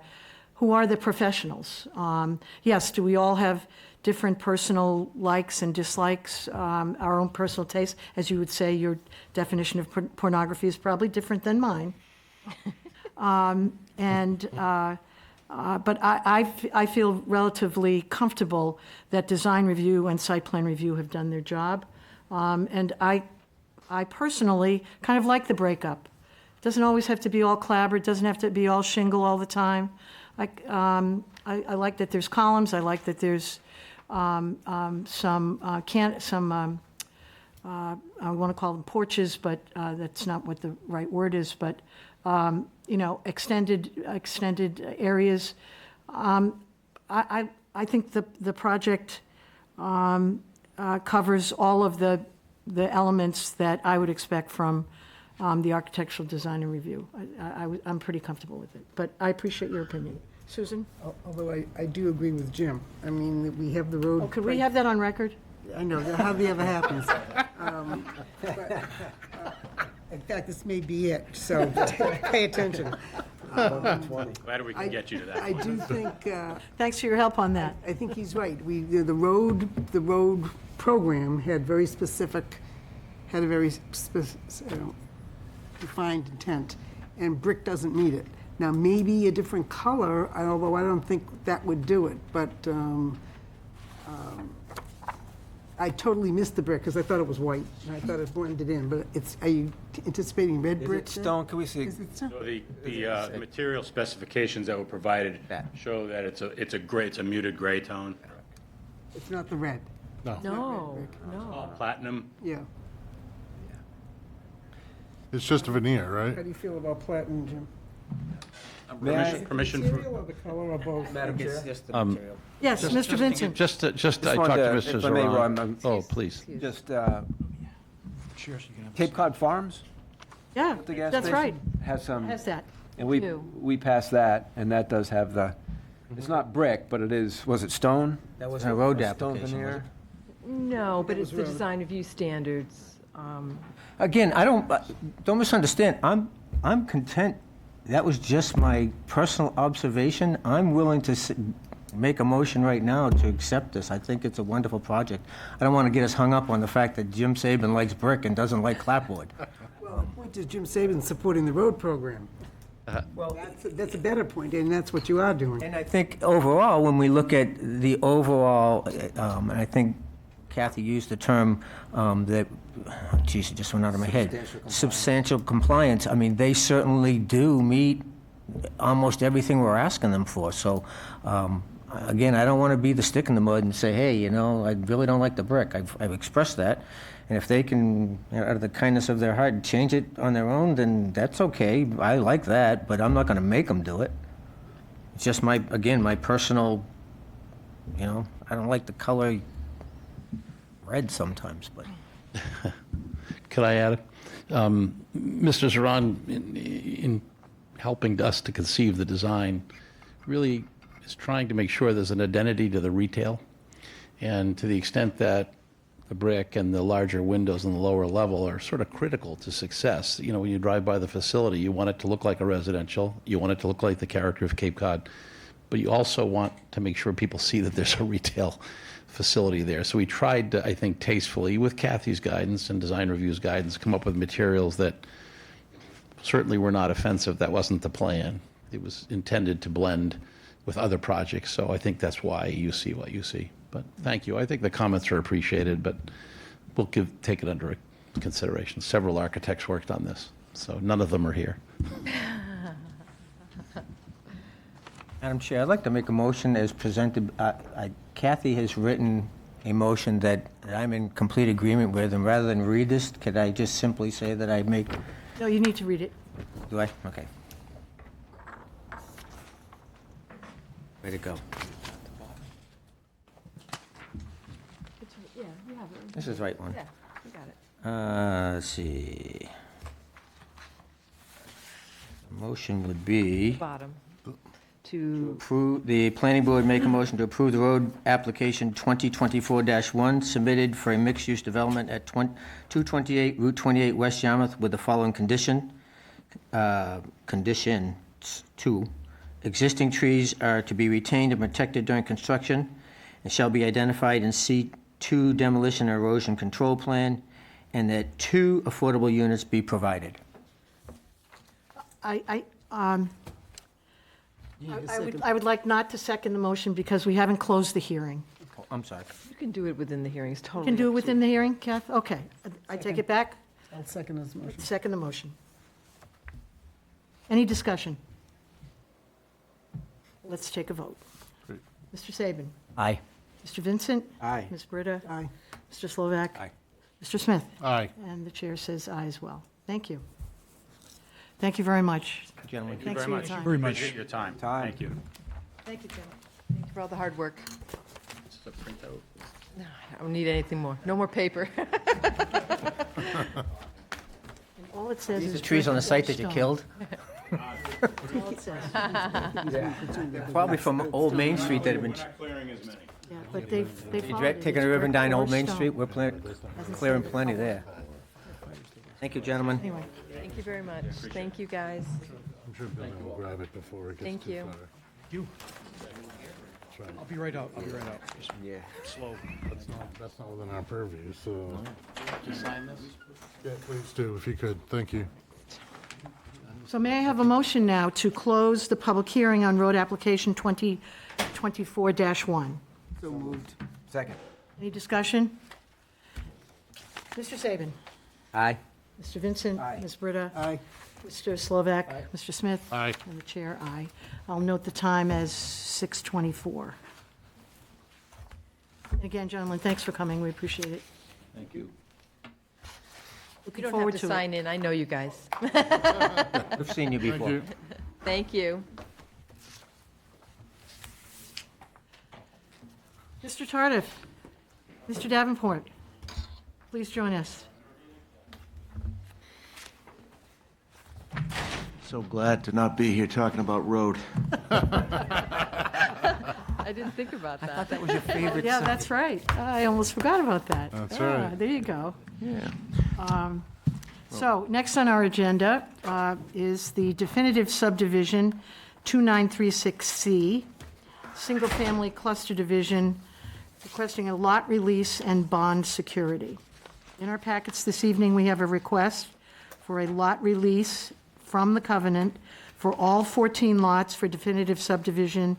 the professionals. Yes, do we all have different personal likes and dislikes, our own personal tastes? As you would say, your definition of pornography is probably different than mine. But I feel relatively comfortable that design review and site plan review have done their job. And I personally kind of like the breakup. It doesn't always have to be all clapboard, doesn't have to be all shingle all the time. I like that there's columns, I like that there's I want to call them porches, but that's not what the right word is, but extended areas. I think the project covers all of the elements that I would expect from the architectural design and review. I'm pretty comfortable with it, but I appreciate your opinion. Susan? Although I do agree with Jim. I mean, we have the road. Oh, could we have that on record? I know, that hardly ever happens. In fact, this may be it, so pay attention. Glad we can get you to that. I do think, Thanks for your help on that. I think he's right. The road program had a very defined intent, and brick doesn't meet it. Now, maybe a different color, although I don't think that would do it, but I totally missed the brick because I thought it was white, and I thought it blended in, but are you anticipating red brick? Is it stone? Can we see? Is it stone? So the material specifications that were provided show that it's a muted gray tone. It's not the red, No, no. All platinum. yeah. It's just a veneer, How right? do you feel about platinum, Jim? Permission for, Material or the color or both? Madam Chair? Yes, Mr. Vincent? Just, I talked to wanted Mr. if I may, Ron, Zoran. Oh, please. Just, Cape Cod Farms, Yeah, the gas that's right. station, has some, Has that. and do. we passed that, and that does have it's not brick, but it is, was it stone? That wasn't a road A stone application, was veneer? it? No, but it's the design review standards. Again, don't misunderstand, I'm content, that was just my personal observation. I'm willing to make a motion right now to accept this. I think it's a wonderful project. I don't want to get us hung up on the fact that Jim Saban likes brick and doesn't like clapboard. Well, the point is Jim Saban supporting the road program. Well, That's a better point, and that's what you are doing. and I think overall, when we look at the overall, and I think Kathy used the term that, geez, it just went out of my head. Substantial compliance. I mean, they certainly do meet almost everything we're asking them for. So, again, I don't want to be the stick in the mud and say, hey, I really don't like the brick. I've expressed that. And if they can, out of the kindness of their heart, change it on their own, then that's okay. I like that, but I'm not going to make them do it. It's just my personal, I don't like the color red sometimes, but. Could I add? Mr. Zoran, in helping us to conceive the design, really is trying to make sure there's an identity to the retail. And to the extent that the brick and the larger windows on the lower level are sort of critical to success. When you drive by the facility, you want it to look like a residential, you want it to look like the character of Cape Cod, but you also want to make sure people see that there's a retail facility there. So we tried to, I think, tastefully, with Kathy's guidance and design review's guidance, come up with materials that certainly were not offensive. That wasn't the plan. It was intended to blend with other projects. So I think that's why you see what you see. But thank you. I think the comments are appreciated, but we'll take it under consideration. Several architects worked on this, so none of them are here. Madam Chair, I'd like to make a motion as presented. Kathy has written a motion that I'm in complete agreement with, and rather than read this, could I just simply say that I make, No, you need to read it. do I? Okay. Way to go. Yeah, you have it. This is the right one. Yeah, you got Let's see. Motion would be Bottom. To, approve, the planning board make a motion to approve the road application 2024-1 submitted for a mixed-use development at 228 Route 28 West Yarmouth with the following condition. Condition 2, existing trees are to be retained and protected during construction and shall be identified in C2 demolition and erosion control plan, and that 2 affordable units be provided. I would like not to second the motion because we haven't closed the hearing. Oh, I'm sorry. you can do it within the hearings, totally. Can do it up to within the hearing, Kath? Okay, I take it back. I'll second his motion. Second the motion. Any discussion? Let's take a vote. Great. Mr. Saban? Aye. Mr. Vincent? Aye. Ms. Britta? Aye. Mr. Slovak? Aye. Mr. Smith? Aye. And the chair says aye as well. Thank you. Thank you very much. Gentlemen. Thanks for your time. Very much. Appreciate your time. Time. Thank you. Thank you, Jim. Thank you for all the hard work. This is a printout. No, I don't need anything more. No more paper. All it says These is. are trees on the site that you stone. killed? That's all it says. Probably from Old Main Street that have been, Not clearing as many. Yeah, but they've you followed it. taking It's a ribbon brick down or Old Main stone. Street, we're clearing plenty there. Thank you, gentlemen. Anyway, Thank you very much. Thank you, guys. I'm sure Bill will grab it before it gets Thank too you. far. You. I'll be right out, Just Yeah. slow. That's not within our purview, so. Just sign this? Yeah, please do, if you could. Thank you. so may I have a motion now to close the public hearing on road application 2024-1? So moved. Second. Any discussion? Mr. Saban? Aye. Mr. Vincent? Aye. Ms. Britta? Aye. Mr. Slovak? Mr. Smith? Aye. And the chair, aye. I'll note the time as 6:24. Again, gentlemen, thanks for coming, we appreciate it. Thank you. You Looking don't forward have to to it. sign in. I know you guys. We've seen you Thank before. you. Thank you. Mr. Tardif, Mr. Davenport, please join us. So glad to not be here talking about road. I didn't think about that. That was your favorite Yeah, that's right. I almost forgot about that. That's Ah, right. There you go. Yeah. So next on our agenda is the definitive subdivision 2936C, single-family cluster division, requesting a lot release and bond security. In our packets this evening, we have a request for a lot release from the covenant for all 14 lots for definitive subdivision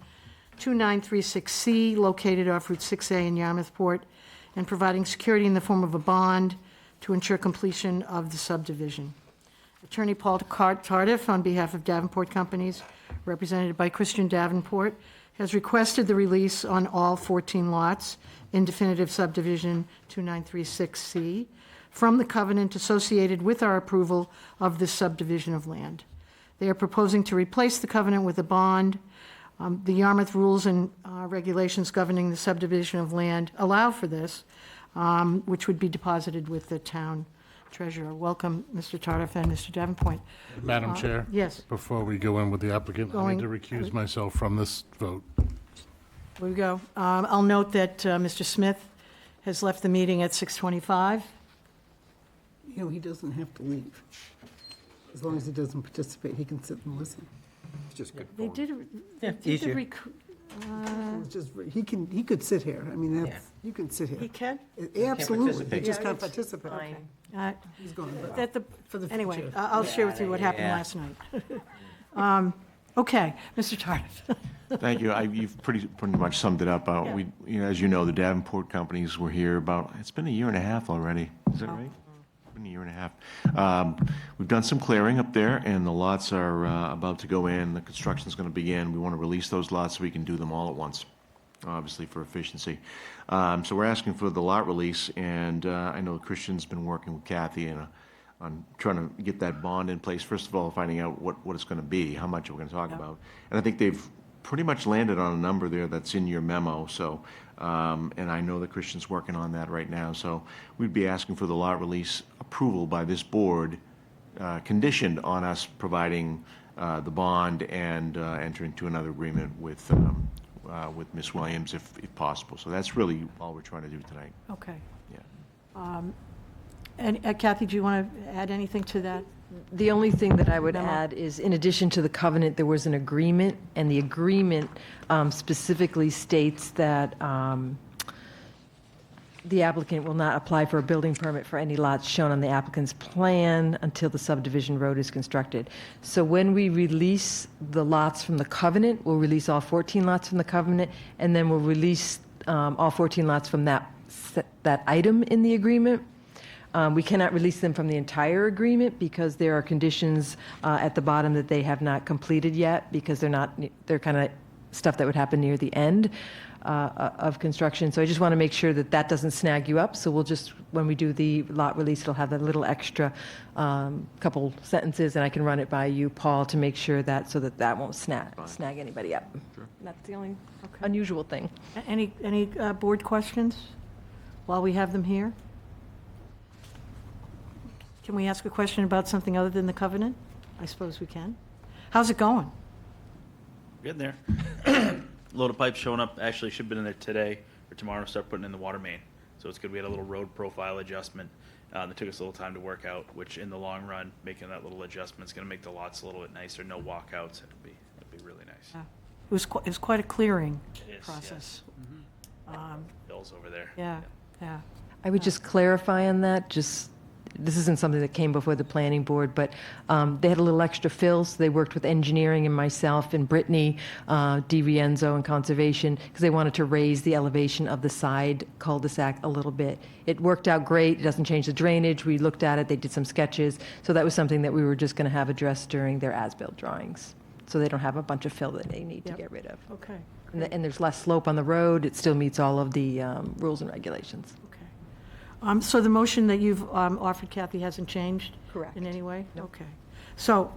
2936C, located off Route 6A in Yarmouthport, and providing security in the form of a bond to ensure completion of the subdivision. Attorney Paul Tardif, on behalf of Davenport Companies, represented by Christian Davenport, has requested the release on all 14 lots in definitive subdivision 2936C from the covenant associated with our approval of this subdivision of land. They are proposing to replace the covenant with a bond. The Yarmouth rules and regulations governing the subdivision of land allow for this, which would be deposited with the town treasurer. Welcome, Mr. Tardif and Mr. Davenport. Madam Chair? Yes, Before we go in with the applicant, I need to Going- recuse myself from this vote. here we go. I'll note that Mr. Smith has left the meeting at 6:25. You know, he doesn't have to leave. As long as he doesn't participate, he can sit and listen. It's just good They form. did, Yeah, they did the easier. It's just, he could sit here. I mean, that's, you can sit he here. can? Absolutely. He participate. just Yeah, can't it's participate. Fine. He's gone. That the, For the anyway, future. I'll share with you what happened Yeah. last night. Okay, Mr. Tardif. Thank you. You've pretty much summed it up. Yeah. We, as you know, the Davenport companies were here about, it's been a year and a half already. Is that right? It's been a year and a half. We've done some clearing up there, and the lots are about to go in. The construction's going to begin. We want to release those lots so we can do them all at once, obviously for efficiency. So we're asking for the lot release, and I know Christian's been working with Kathy on trying to get that bond in place. First of all, finding out what it's going to be, how much we're going to talk about. And I think they've pretty much landed on a number there that's in your memo, so, and I know that Christian's working on that right now, so we'd be asking for the lot release approval by this board, conditioned on us providing the bond and entering into another agreement with Ms. Williams if possible. So that's really all we're trying to do tonight. Okay. Yeah. And Kathy, do you want to add anything to that? The only thing that I would Memo. add is, in addition to the covenant, there was an agreement, and the agreement specifically states that the applicant will not apply for a building permit for any lots shown on the applicant's plan until the subdivision road is constructed. So when we release the lots from the covenant, we'll release all 14 lots from the covenant, and then we'll release all 14 lots from that item in the agreement. We cannot release them from the entire agreement because there are conditions at the bottom that they have not completed yet, because they're kind of stuff that would happen near the end of construction. So I just want to make sure that that doesn't snag you up. So we'll just, when we do the lot release, it'll have that little extra couple sentences, and I can run it by you, Paul, to make sure that, so that won't snag anybody up. That's the only unusual thing. Any board questions while we have them here? Can we ask a question about something other than the covenant? I suppose we can. How's it going? Getting there. Load of pipes showing up, actually should have been in there today or tomorrow, start putting in the water main. So it's good. We had a little road profile adjustment that took us a little time to work out, which in the long run, making that little adjustment is going to make the lots a little bit nicer. No walkouts. It'll be really nice. Yeah. It was quite a clearing It is, process. yes. Bill's over there. Yeah. I would just clarify on that, this isn't something that came before the planning board, but they had a little extra fill, so they worked with engineering and myself and Brittany, Di Rienzo and conservation, because they wanted to raise the elevation of the side cul-de-sac a little bit. It worked out great. It doesn't change the drainage. We looked at it. They did some sketches. So that was something that we were just going to have addressed during their as-built drawings, so they don't have a bunch of fill that they need to Yep. get rid of. Okay. And there's less slope on the road. It still meets all of the rules and regulations. Okay. So the motion that you've offered, Kathy, hasn't changed? Correct. In any way? Okay. So,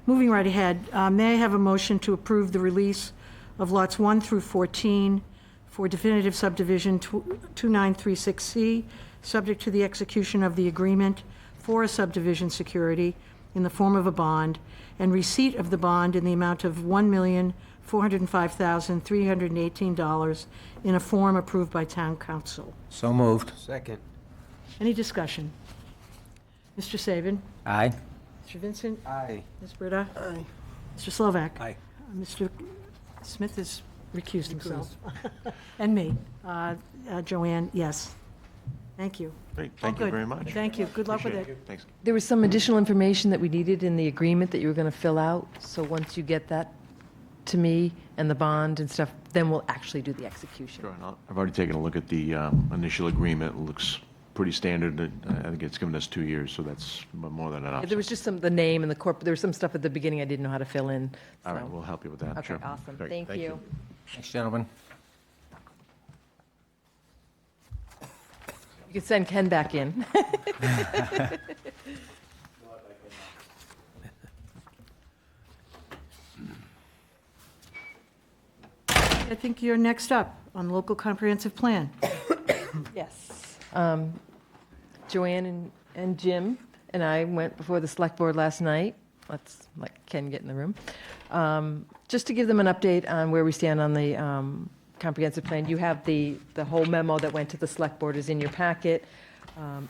moving right ahead, may I have a motion to approve the release of lots 1 through 14 for definitive subdivision 2936C, subject to the execution of the agreement for a subdivision security in the form of a bond, and receipt of the bond in the amount of $1,405,318 in a form approved by town council. So moved. Second. Any discussion? Mr. Saban? Aye. Mr. Vincent? Aye. Ms. Britta? Aye. Mr. Slovak? Aye. Mr. Smith has recused himself. And me. Joanne, yes. Thank you. Great, All thank you good. very much. Thank you. Good luck with Appreciate it. Thanks. There was some additional information that we needed in the agreement that you were going to fill out. So once you get that to me and the bond and stuff, then we'll actually do the execution. Sure, and I've already taken a look at the initial agreement. It looks pretty standard. I think it's given us 2 years, so that's more than enough. There was just the name and the corp, there was some stuff at the beginning I didn't know how to fill in. All right, so- we'll help you with that. Okay, Sure. awesome. Great, Thank you. Thanks, gentlemen. You could send Ken back in. I think you're next up on local comprehensive plan. Yes. Joanne and Jim and I went before the select board last night. Let's let Ken get in the room. Just to give them an update on where we stand on the comprehensive plan. You have the whole memo that went to the select board is in your packet,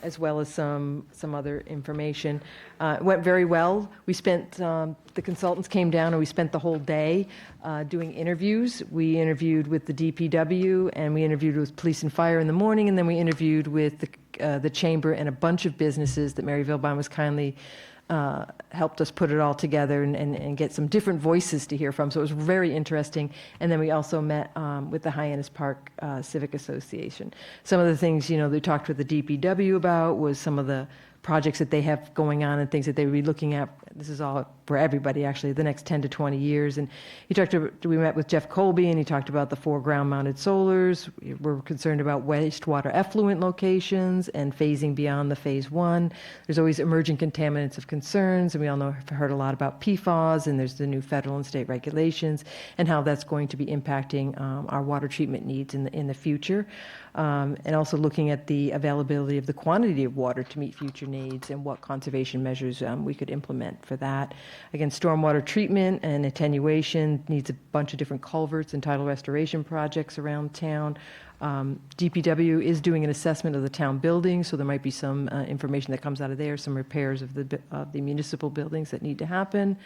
as well as some other information. It went very well. We spent, the consultants came down and we spent the whole day doing interviews. We interviewed with the DPW and we interviewed with police and fire in the morning, and then we interviewed with the chamber and a bunch of businesses that Mary Vilbon was kindly helped us put it all together and get some different voices to hear from. So it was very interesting. And then we also met with the Hyannis Park Civic Association. Some of the things, they talked with the DPW about was some of the projects that they have going on and things that they would be looking at. This is all for everybody, actually, the next 10 to 20 years. And we met with Jeff Colby, and he talked about the 4 ground-mounted solars. We're concerned about wastewater effluent locations and phasing beyond the phase 1. There's always emerging contaminants of concerns, and we all know, have heard a lot about PFAS, and there's the new federal and state regulations, and how that's going to be impacting our water treatment needs in the future. And also looking at the availability of the quantity of water to meet future needs and what conservation measures we could implement for that. Again, stormwater treatment and attenuation needs a bunch of different culverts and tidal restoration projects around town. DPW is doing an assessment of the town buildings, so there might be some information that comes out of there, some repairs of the municipal buildings that need to happen.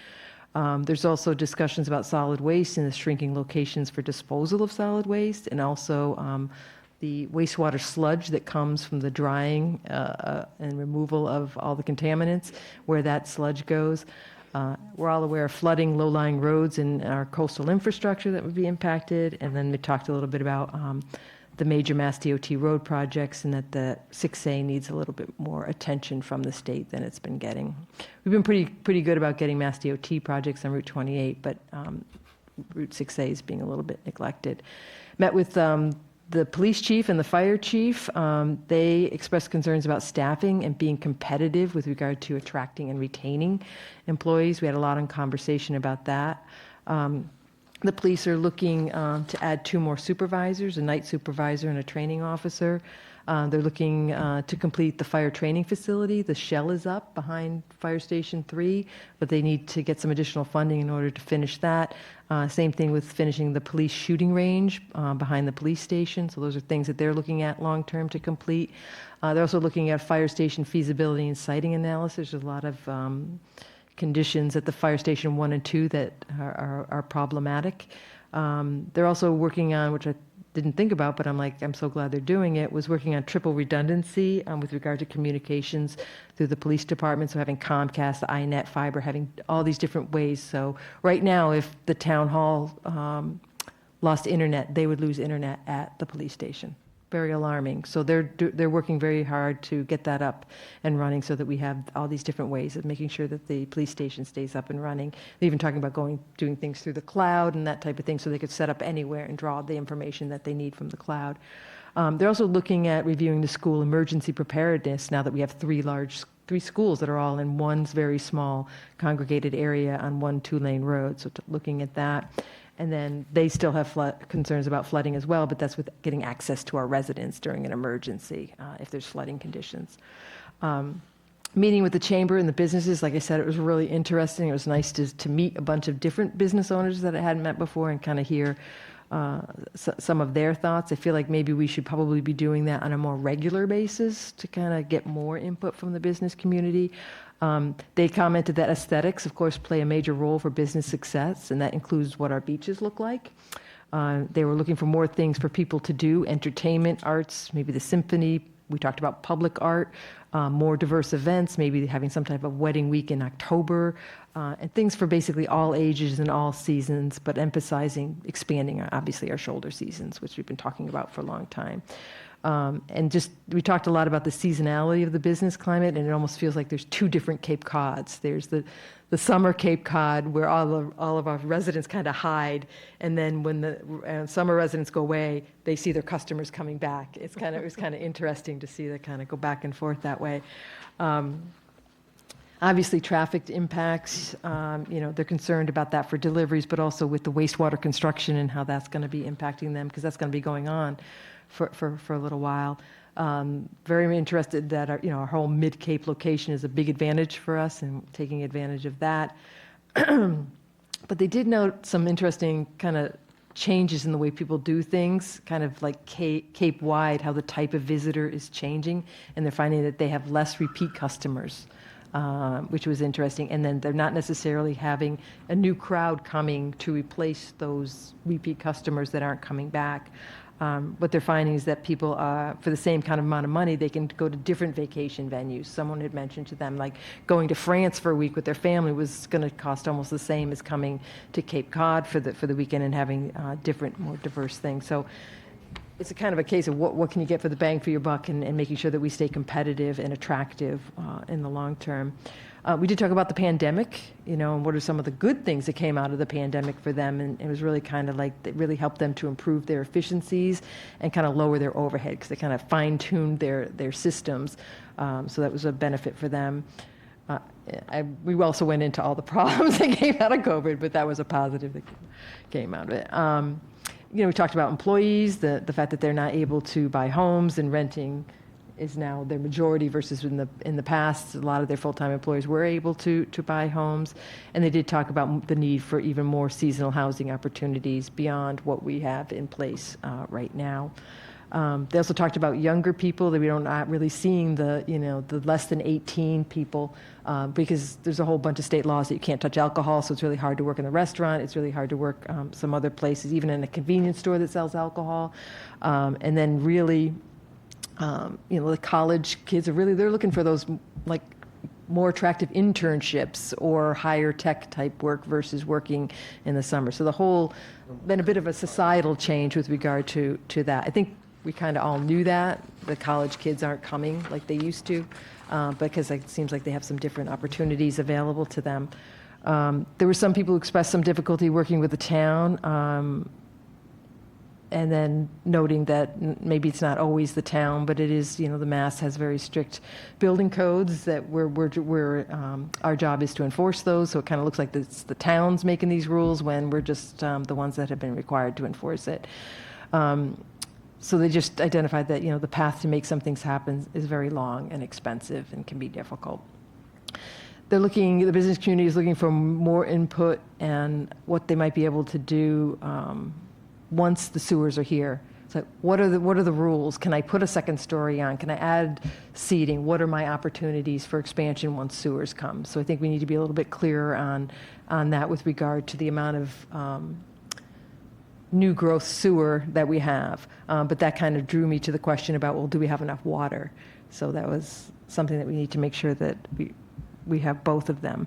There's also discussions about solid waste and the shrinking locations for disposal of solid waste, and also the wastewater sludge that comes from the drying and removal of all the contaminants, where that sludge goes. We're all aware of flooding, low-lying roads, and our coastal infrastructure that would be impacted. And then we talked a little bit about the major Mass DOT road projects, and that the 6A needs a little bit more attention from the state than it's been getting. We've been pretty good about getting Mass DOT projects on Route 28, but Route 6A is being a little bit neglected. Met with the police chief and the fire chief. They expressed concerns about staffing and being competitive with regard to attracting and retaining employees. We had a lot of conversation about that. The police are looking to add 2 more supervisors, a night supervisor and a training officer. They're looking to complete the fire training facility. The shell is up behind Fire Station 3, but they need to get some additional funding in order to finish that. Same thing with finishing the police shooting range behind the police station. So those are things that they're looking at long-term to complete. They're also looking at fire station feasibility and siting analysis. There's a lot of conditions at the Fire Station 1 and 2 that are problematic. They're also working on, which I didn't think about, but I'm so glad they're doing it, was working on triple redundancy with regard to communications through the police department. So having Comcast, iNet, fiber, having all these different ways. So right now, if the town hall lost internet, they would lose internet at the police station. Very alarming. So they're working very hard to get that up and running so that we have all these different ways of making sure that the police station stays up and running. They're even talking about doing things through the cloud and that type of thing, so they could set up anywhere and draw the information that they need from the cloud. They're also looking at reviewing the school emergency preparedness now that we have 3 schools that are all in one very small congregated area on one 2-lane road. So looking at that. And then they still have concerns about flooding as well, but that's with getting access to our residents during an emergency if there's flooding conditions. Meeting with the chamber and the businesses, like I said, it was really interesting. It was nice to meet a bunch of different business owners that I hadn't met before and kind of hear some of their thoughts. I feel like maybe we should probably be doing that on a more regular basis to kind of get more input from the business community. They commented that aesthetics, of course, play a major role for business success, and that includes what our beaches look like. They were looking for more things for people to do, entertainment, arts, maybe the symphony. We talked about public art, more diverse events, maybe having some type of wedding week in October, and things for basically all ages and all seasons, but expanding, obviously, our shoulder seasons, which we've been talking about for a long time. And we talked a lot about the seasonality of the business climate, and it almost feels like there's 2 different Cape Cods. There's the summer Cape Cod, where all of our residents kind of hide, and then when the summer residents go away, they see their customers coming back. It was kind of interesting to see that kind of go back and forth that way. Obviously, traffic impacts, they're concerned about that for deliveries, but also with the wastewater construction and how that's going to be impacting them, because that's going to be going on for a little while. Very interested that our whole Mid-Cape location is a big advantage for us, and taking advantage of that. But they did note some interesting kind of changes in the way people do things, kind of like Cape-wide, how the type of visitor is changing, and they're finding that they have less repeat customers, which was interesting. And then they're not necessarily having a new crowd coming to replace those repeat customers that aren't coming back. What they're finding is that people, for the same kind of amount of money, they can go to different vacation venues. Someone had mentioned to them, like, going to France for a week with their family was going to cost almost the same as coming to Cape Cod for the weekend and having different, more diverse things. So it's a kind of a case of what can you get for the bang for your buck, and making sure that we stay competitive and attractive in the long term. We did talk about the pandemic, and what are some of the good things that came out of the pandemic for them, and it was really kind of like, it really helped them to improve their efficiencies and kind of lower their overhead, because they kind of fine-tuned their systems, so that was a benefit for them. We also went into all the problems that came out of COVID, but that was a positive that came out of it. We talked about employees, the fact that they're not able to buy homes, and renting is now their majority versus in the past, a lot of their full-time employees were able to buy homes. And they did talk about the need for even more seasonal housing opportunities beyond what we have in place right now. They also talked about younger people, that we don't not really seeing the less than 18 people, because there's a whole bunch of state laws that you can't touch alcohol, so it's really hard to work in the restaurant. It's really hard to work some other places, even in a convenience store that sells alcohol. And then really, the college kids they're looking for those like more attractive internships or higher tech type work versus working in the summer. So the whole been a bit of a societal change with regard to that. I think we kind of all knew that the college kids aren't coming like they used to, because it seems like they have some different opportunities available to them. There were some people who expressed some difficulty working with the town, and then noting that maybe it's not always the town, but it is, the Mass has very strict building codes that our job is to enforce those. So it kind of looks like it's the towns making these rules when we're just the ones that have been required to enforce it. So they just identified that, the path to make some things happen is very long and expensive and can be difficult. The business community is looking for more input and what they might be able to do once the sewers are here. So what are the rules? Can I put a second story on? Can I add seating? What are my opportunities for expansion once sewers come? So I think we need to be a little bit clearer on that with regard to the amount of new growth sewer that we have. But that kind of drew me to the question about, well, do we have enough water? So that was something that we need to make sure that we have both of them.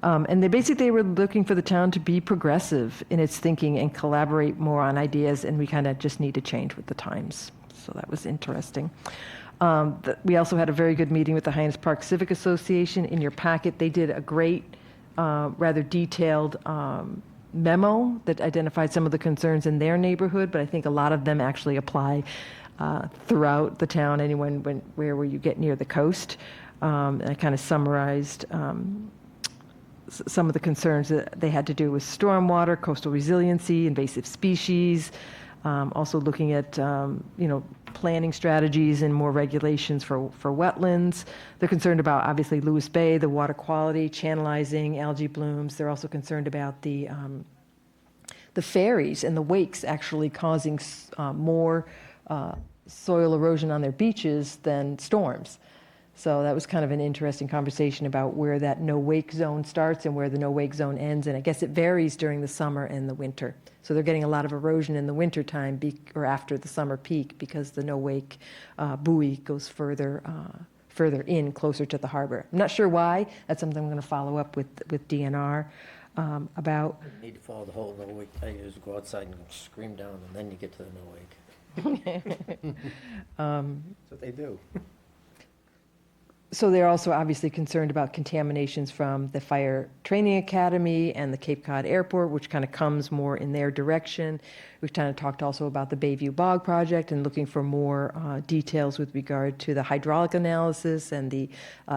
And they were looking for the town to be progressive in its thinking and collaborate more on ideas, and we kind of just need to change with the times. So that was interesting. We also had a very good meeting with the Hyannis Park Civic Association. In your packet, they did a great, rather detailed memo that identified some of the concerns in their neighborhood, but I think a lot of them actually apply throughout the town, where you get near the coast. And I kind of summarized some of the concerns that they had to do with stormwater, coastal resiliency, invasive species, also looking at planning strategies and more regulations for wetlands. They're concerned about, obviously, Lewis Bay, the water quality, channelizing, algae blooms. They're also concerned about the ferries and the wakes actually causing more soil erosion on their beaches than storms. So that was kind of an interesting conversation about where that no-wake zone starts and where the no-wake zone ends. And I guess it varies during the summer and the winter. So they're getting a lot of erosion in the wintertime or after the summer peak, because the no-wake buoy goes further in, closer to the harbor. I'm not sure why. That's something I'm going to follow up with DNR about. You need to follow the whole no-wake. I just go outside and scream down, and then you get to the no-wake. That's what they do. So they're also obviously concerned about contaminations from the Fire Training Academy and the Cape Cod Airport, which kind of comes more in their direction. We've kind of talked also about the Bayview Bog project and looking for more details with regard to the hydraulic analysis and the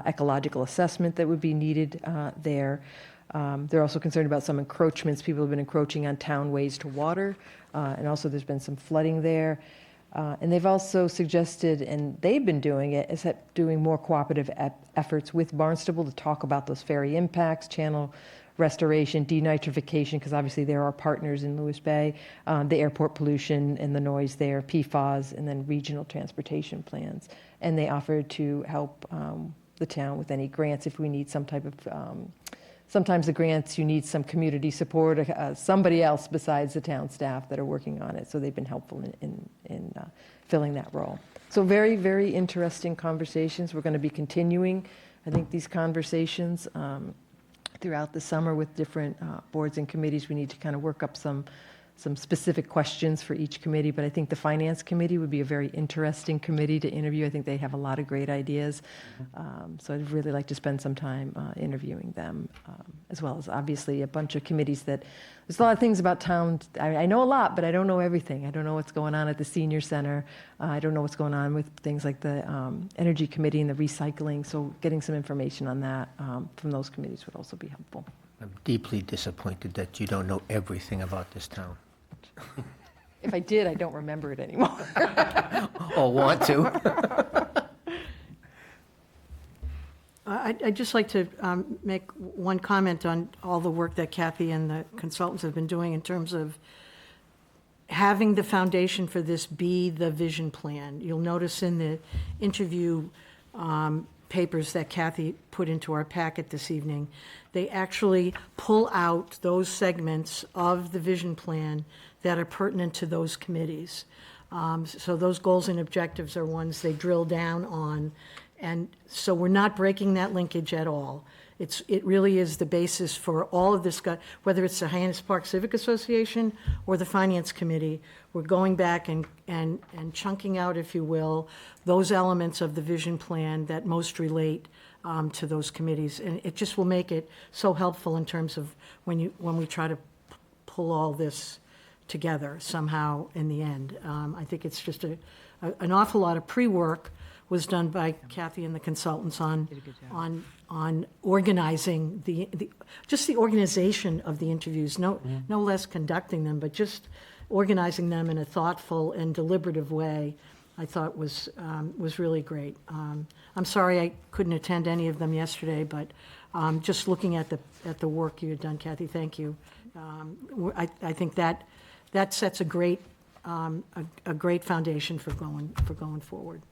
ecological assessment that would be needed there. They're also concerned about some encroachments. People have been encroaching on town ways to water, and also there's been some flooding there. And they've also suggested, and they've been doing it, is that doing more cooperative efforts with Barnstable to talk about those ferry impacts, channel restoration, denitrification, because obviously there are partners in Lewis Bay, the airport pollution and the noise there, PFAS, and then regional transportation plans. And they offered to help the town with any grants if we need some type of sometimes the grants, you need some community support, somebody else besides the town staff that are working on it. So they've been helpful in filling that role. So very, very interesting conversations. We're going to be continuing, I think, these conversations throughout the summer with different boards and committees. We need to kind of work up some some specific questions for each committee, but I think the Finance Committee would be a very interesting committee to interview. I think they have a lot of great ideas. So I'd really like to spend some time interviewing them, as well as obviously a bunch of committees that, there's a lot of things about town. I know a lot, but I don't know everything. I don't know what's going on at the senior center. I don't know what's going on with things like the Energy Committee and the recycling. So getting some information on that from those committees would also be helpful. I'm deeply disappointed that you don't know everything about this town. If I did, I don't remember it anymore. Or want to. I'd just like to make one comment on all the work that Kathy and the consultants have been doing in terms of having the foundation for this be the vision plan. You'll notice in the interview papers that Kathy put into our packet this evening, they actually pull out those segments of the vision plan that are pertinent to those committees. So those goals and objectives are ones they drill down on. And so we're not breaking that linkage at all. It really is the basis for all of this, whether it's the Hyannis Park Civic Association or the Finance Committee. We're going back and chunking out, if you will, those elements of the vision plan that most relate to those committees. And it just will make it so helpful in terms of when we try to pull all this together somehow in the end. I think it's just an awful lot of pre-work was done by Kathy and the consultants on organizing just the organization of the interviews, no less conducting them, but just organizing them in a thoughtful and deliberative way, I thought was really great. I'm sorry I couldn't attend any of them yesterday, but just looking at the work you had done, Kathy, thank you. I think that sets a great foundation for going forward.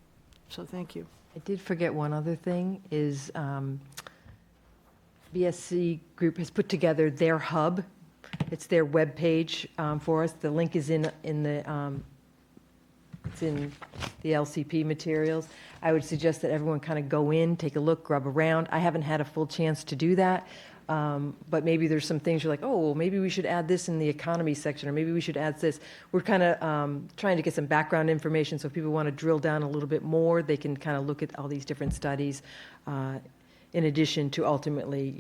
So thank you. I did forget one other thing is BSC Group has put together their hub. It's their webpage for us. The link is in the it's in the LCP materials. I would suggest that everyone kind of go in, take a look, grub around. I haven't had a full chance to do that. But maybe there's some things you're like, oh, well, maybe we should add this in the economy section, or maybe we should add this. We're kind of trying to get some background information, so if people want to drill down a little bit more, they can kind of look at all these different studies, in addition to ultimately,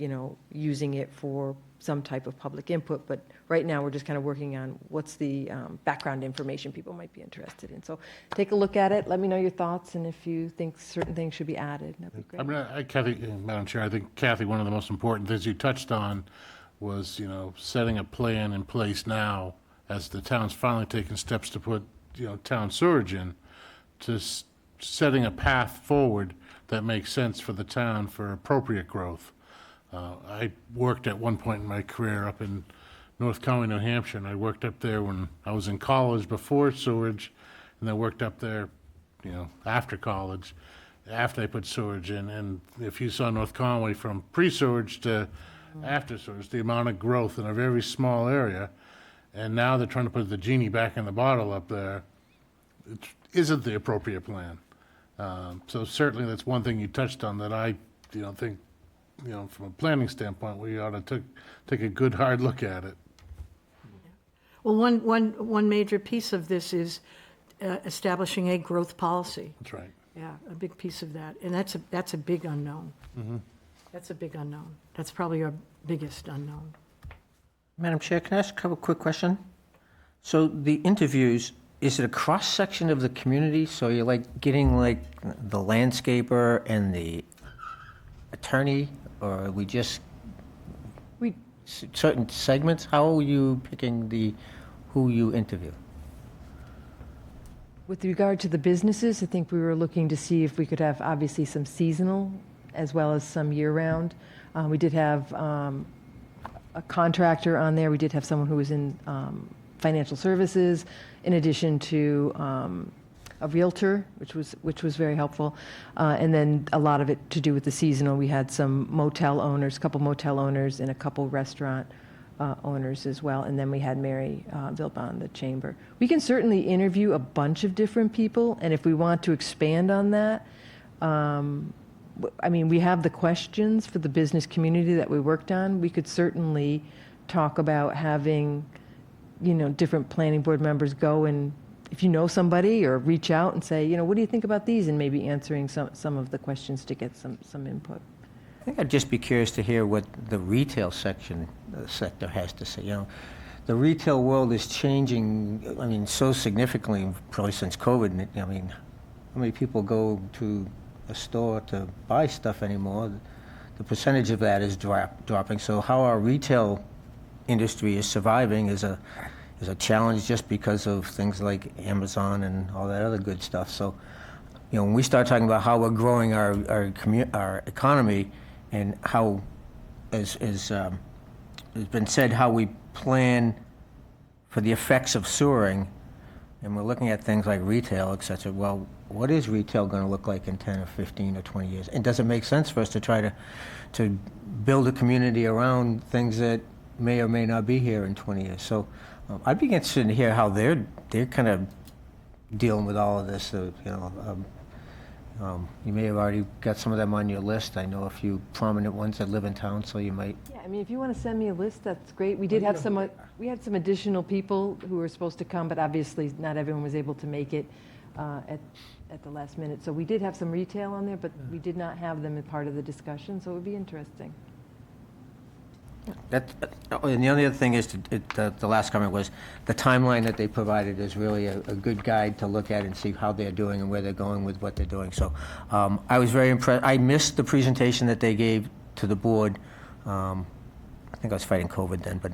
using it for some type of public input. But right now, we're just kind of working on what's the background information people might be interested in. So take a look at it, let me know your thoughts, and if you think certain things should be added, that'd be great. I mean, Kathy, Madam Chair, I think, Kathy, one of the most important things you touched on was, setting a plan in place now as the town's finally taking steps to put, town sewage in, to setting a path forward that makes sense for the town for appropriate growth. I worked at one point in my career up in North County, New Hampshire, and I worked up there when I was in college before sewage, and then worked up there, after college, after they put sewage in. And if you saw North Conway from pre-sewage to after sewage, the amount of growth in a very small area, and now they're trying to put the genie back in the bottle up there, it isn't the appropriate plan. So certainly that's one thing you touched on that I, think, from a planning standpoint, we ought to take a good hard look at it. Well, one major piece of this is establishing a growth policy. That's right. Yeah, a big piece of that, and that's a big unknown. That's a big unknown. That's probably our biggest unknown. Madam Chair, can I ask a quick question? So the interviews, is it a cross-section of the community? So you're getting the landscaper and the attorney, or are we just certain segments? How are you picking who you interview? With regard to the businesses, I think we were looking to see if we could have obviously some seasonal as well as some year-round. We did have a contractor on there. We did have someone who was in financial services, in addition to a realtor, which was very helpful. And then a lot of it to do with the seasonal. We had some motel owners, a couple motel owners, and a couple restaurant owners as well. And then we had Mary Vilbon, the chamber. We can certainly interview a bunch of different people, and if we want to expand on that, we have the questions for the business community that we worked on. We could certainly talk about having different planning board members go and, if you know somebody, or reach out and say, what do you think about these? And maybe answering some of the questions to get some input. I think I'd just be curious to hear what the retail sector has to say. The retail world is changing, so significantly, probably since COVID. How many people go to a store to buy stuff anymore? The percentage of that is dropping. So how our retail industry is surviving is a challenge, just because of things like Amazon and all that other good stuff. So, when we start talking about how we're growing our economy, and how, as has been said, how we plan for the effects of sewering, and we're looking at things like retail, et cetera, well, what is retail going to look like in 10 or 15 or 20 years? And does it make sense for us to try to build a community around things that may or may not be here in 20 years? So I'd be interested to hear how they're kind of dealing with all of this. You may have already got some of them on your list. I know a few prominent ones that live in town, so you might. Yeah, if you want to send me a list, that's great. We did have we had some additional people who were supposed to come, but obviously not everyone was able to make it at the last minute. So we did have some retail on there, but we did not have them as part of the discussion, so it would be interesting. And the only other thing is, the last comment was, the timeline that they provided is really a good guide to look at and see how they're doing and where they're going with what they're doing. So I was very impressed. I missed the presentation that they gave to the board. I think I was fighting COVID then, but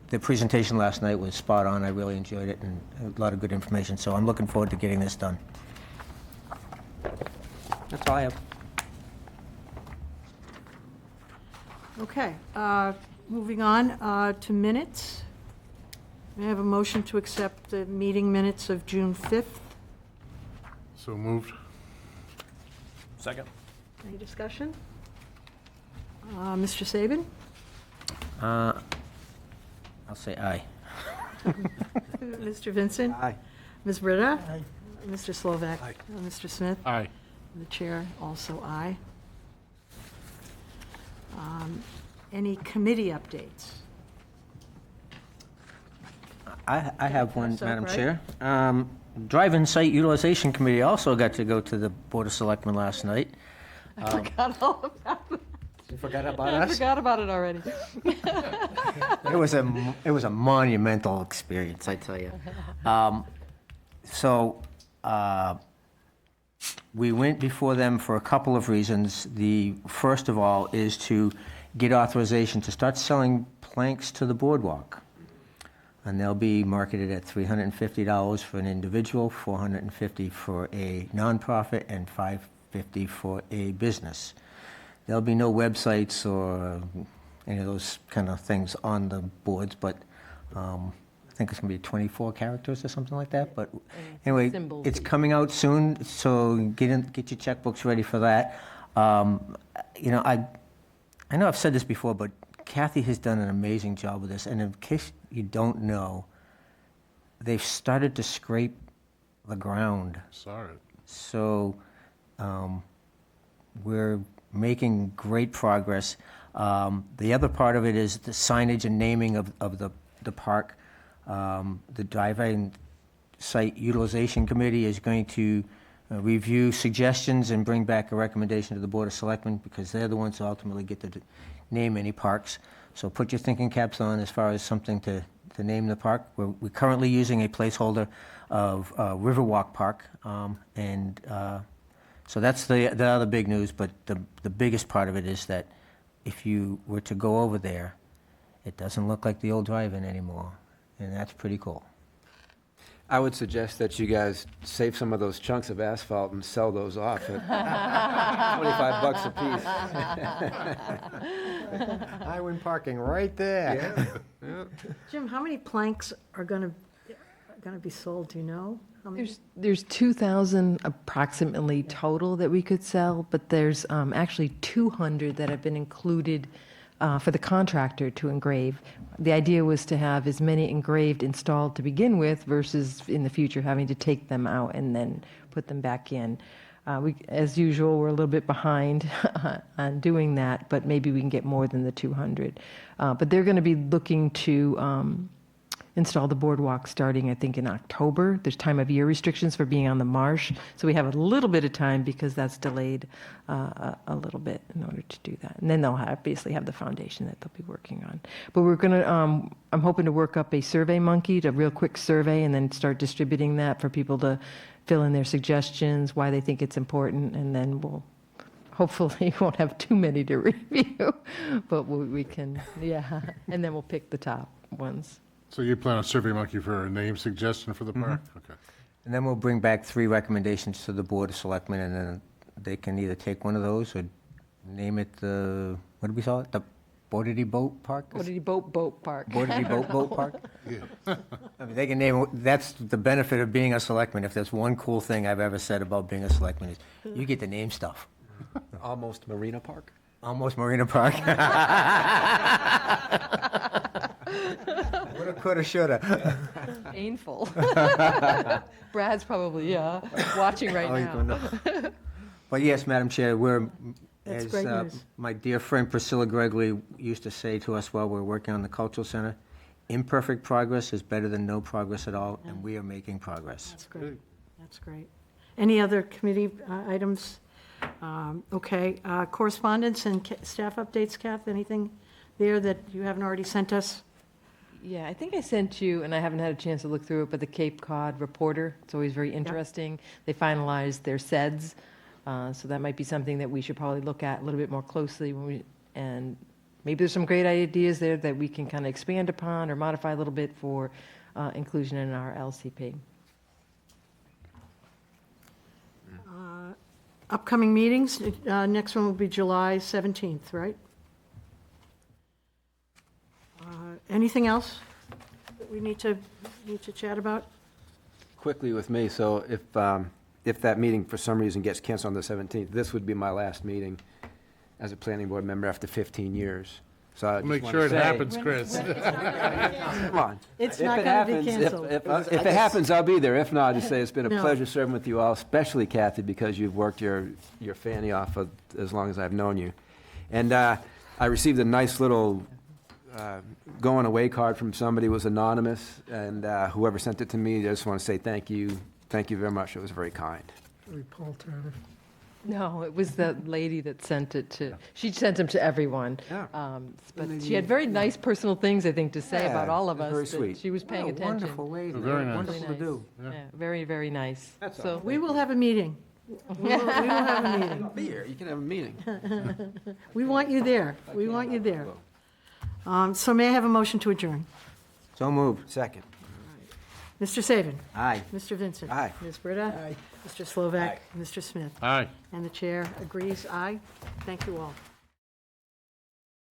the presentation last night was spot on. I really enjoyed it, and a lot of good information. So I'm looking forward to getting this done. That's all I have. Okay, moving on to minutes. May I have a motion to accept the meeting minutes of June 5th? So moved. Second. Any discussion? Mr. Saban? I'll say aye. Mr. Vincent? Aye. Ms. Britta? Aye. Mr. Slovak? Aye. Mr. Smith? Aye. The chair, also aye. Any committee updates? I have one, So, Madam right? Chair. Drive-in Site Utilization Committee also got to go to the Board of Selectmen last night. I forgot all about it. You forgot about I us? forgot about it already. It was a monumental experience, I tell you. We went before them for a couple of reasons. The first of all is to get authorization to start selling planks to the boardwalk. And they'll be marketed at $350 for an individual, $450 for a nonprofit, and $550 for a business. There'll be no websites or any of those kind of things on the boards, but I think it's going to be 24 characters or something like that. But anyway, symbols. it's coming out soon, so get your checkbooks ready for that. I know I've said this before, but Kathy has done an amazing job with this. And in case you don't know, they've started to scrape the ground. Saw it. So we're making great progress. The other part of it is the signage and naming of the park. The Drive-In Site Utilization Committee is going to review suggestions and bring back a recommendation to the Board of Selectmen, because they're the ones who ultimately get to name any parks. So put your thinking caps on as far as something to name the park. We're currently using a placeholder of Riverwalk Park, so that's the other big news. But the biggest part of it is that if you were to go over there, it doesn't look like the old drive-in anymore, and that's pretty cool. I would suggest that you guys save some of those chunks of asphalt and sell those off at $25 a piece. I went parking right there. Jim, how many planks are going to be sold, do you know? How many? There's 2,000 approximately total that we could sell, but there's actually 200 that have been included for the contractor to engrave. The idea was to have as many engraved installed to begin with versus in the future having to take them out and then put them back in. As usual, we're a little bit behind on doing that, but maybe we can get more than the 200. But they're going to be looking to install the boardwalk starting, I think, in October. There's time of year restrictions for being on the marsh, so we have a little bit of time because that's delayed a little bit in order to do that. And then they'll obviously have the foundation that they'll be working on. But we're going to, I'm hoping to work up a Survey Monkey, a real quick survey, and then start distributing that for people to fill in their suggestions, why they think it's important, and then we'll hopefully won't have too many to review, but we can, yeah, and then we'll pick the top ones. So you plan on SurveyMonkey for a name suggestion for the park? Okay. And then we'll bring back 3 recommendations to the Board of Selectmen, and then they can either take one of those or name it the, what did we call it? The Boardity Boat Park? Boardity Boat Park. Boardity Boat Park? I mean, they can name, that's the benefit of being a selectman. If there's one cool thing I've ever said about being a selectman is you get to name stuff. Almost Marina Park? Almost Marina Park. Woulda, coulda, shoulda. Painful. Brad's probably, watching right now. But yes, Madam Chair, we're, That's as great news. my dear friend Priscilla Gregory used to say to us while we were working on the cultural center, imperfect progress is better than no progress at all, and we are making progress. That's great. That's great. Any other committee items? Okay, correspondence and staff updates, Kath, anything there that you haven't already sent us? Yeah, I think I sent you, and I haven't had a chance to look through it, but the Cape Cod Reporter, it's always very interesting. They finalized their SEDS, so that might be something that we should probably look at a little bit more closely and maybe there's some great ideas there that we can kind of expand upon or modify a little bit for inclusion in our LCP. Upcoming meetings, next one will be July 17th, right? Anything else that we need to chat about? Quickly with me, so if that meeting for some reason gets canceled on the 17th, this would be my last meeting as a planning board member after 15 years. So I just Make wanna sure it say- happens, Chris. Come on. It's If not it going to be happens, canceled. if it happens, I'll be there. If not, I'll just say it's been a No. pleasure serving with you all, especially Kathy, because you've worked your fanny off for as long as I've known you. And I received a nice little going away card from somebody. It was anonymous, and whoever sent it to me, I just want to say thank you. Thank you very much. It was very kind. Paul Turner. No, it was the lady that sent it to, she sent them to everyone. Yeah. But she had very nice personal things, I think, to say about Yeah, all of it was us. very that sweet. She was paying What a attention. wonderful way, Very nice. wonderful to do. Yeah, very, very nice. That's So, We will have a meeting. We will have a meeting. Be here. You can have a meeting. We want you there. We want you there. So may I have a motion to adjourn? So moved. Second. Mr. Saban? Aye. Mr. Vincent? Aye. Ms. Britta? Aye. Mr. Slovak? Mr. Smith? Aye. And the chair agrees, aye. Thank you all.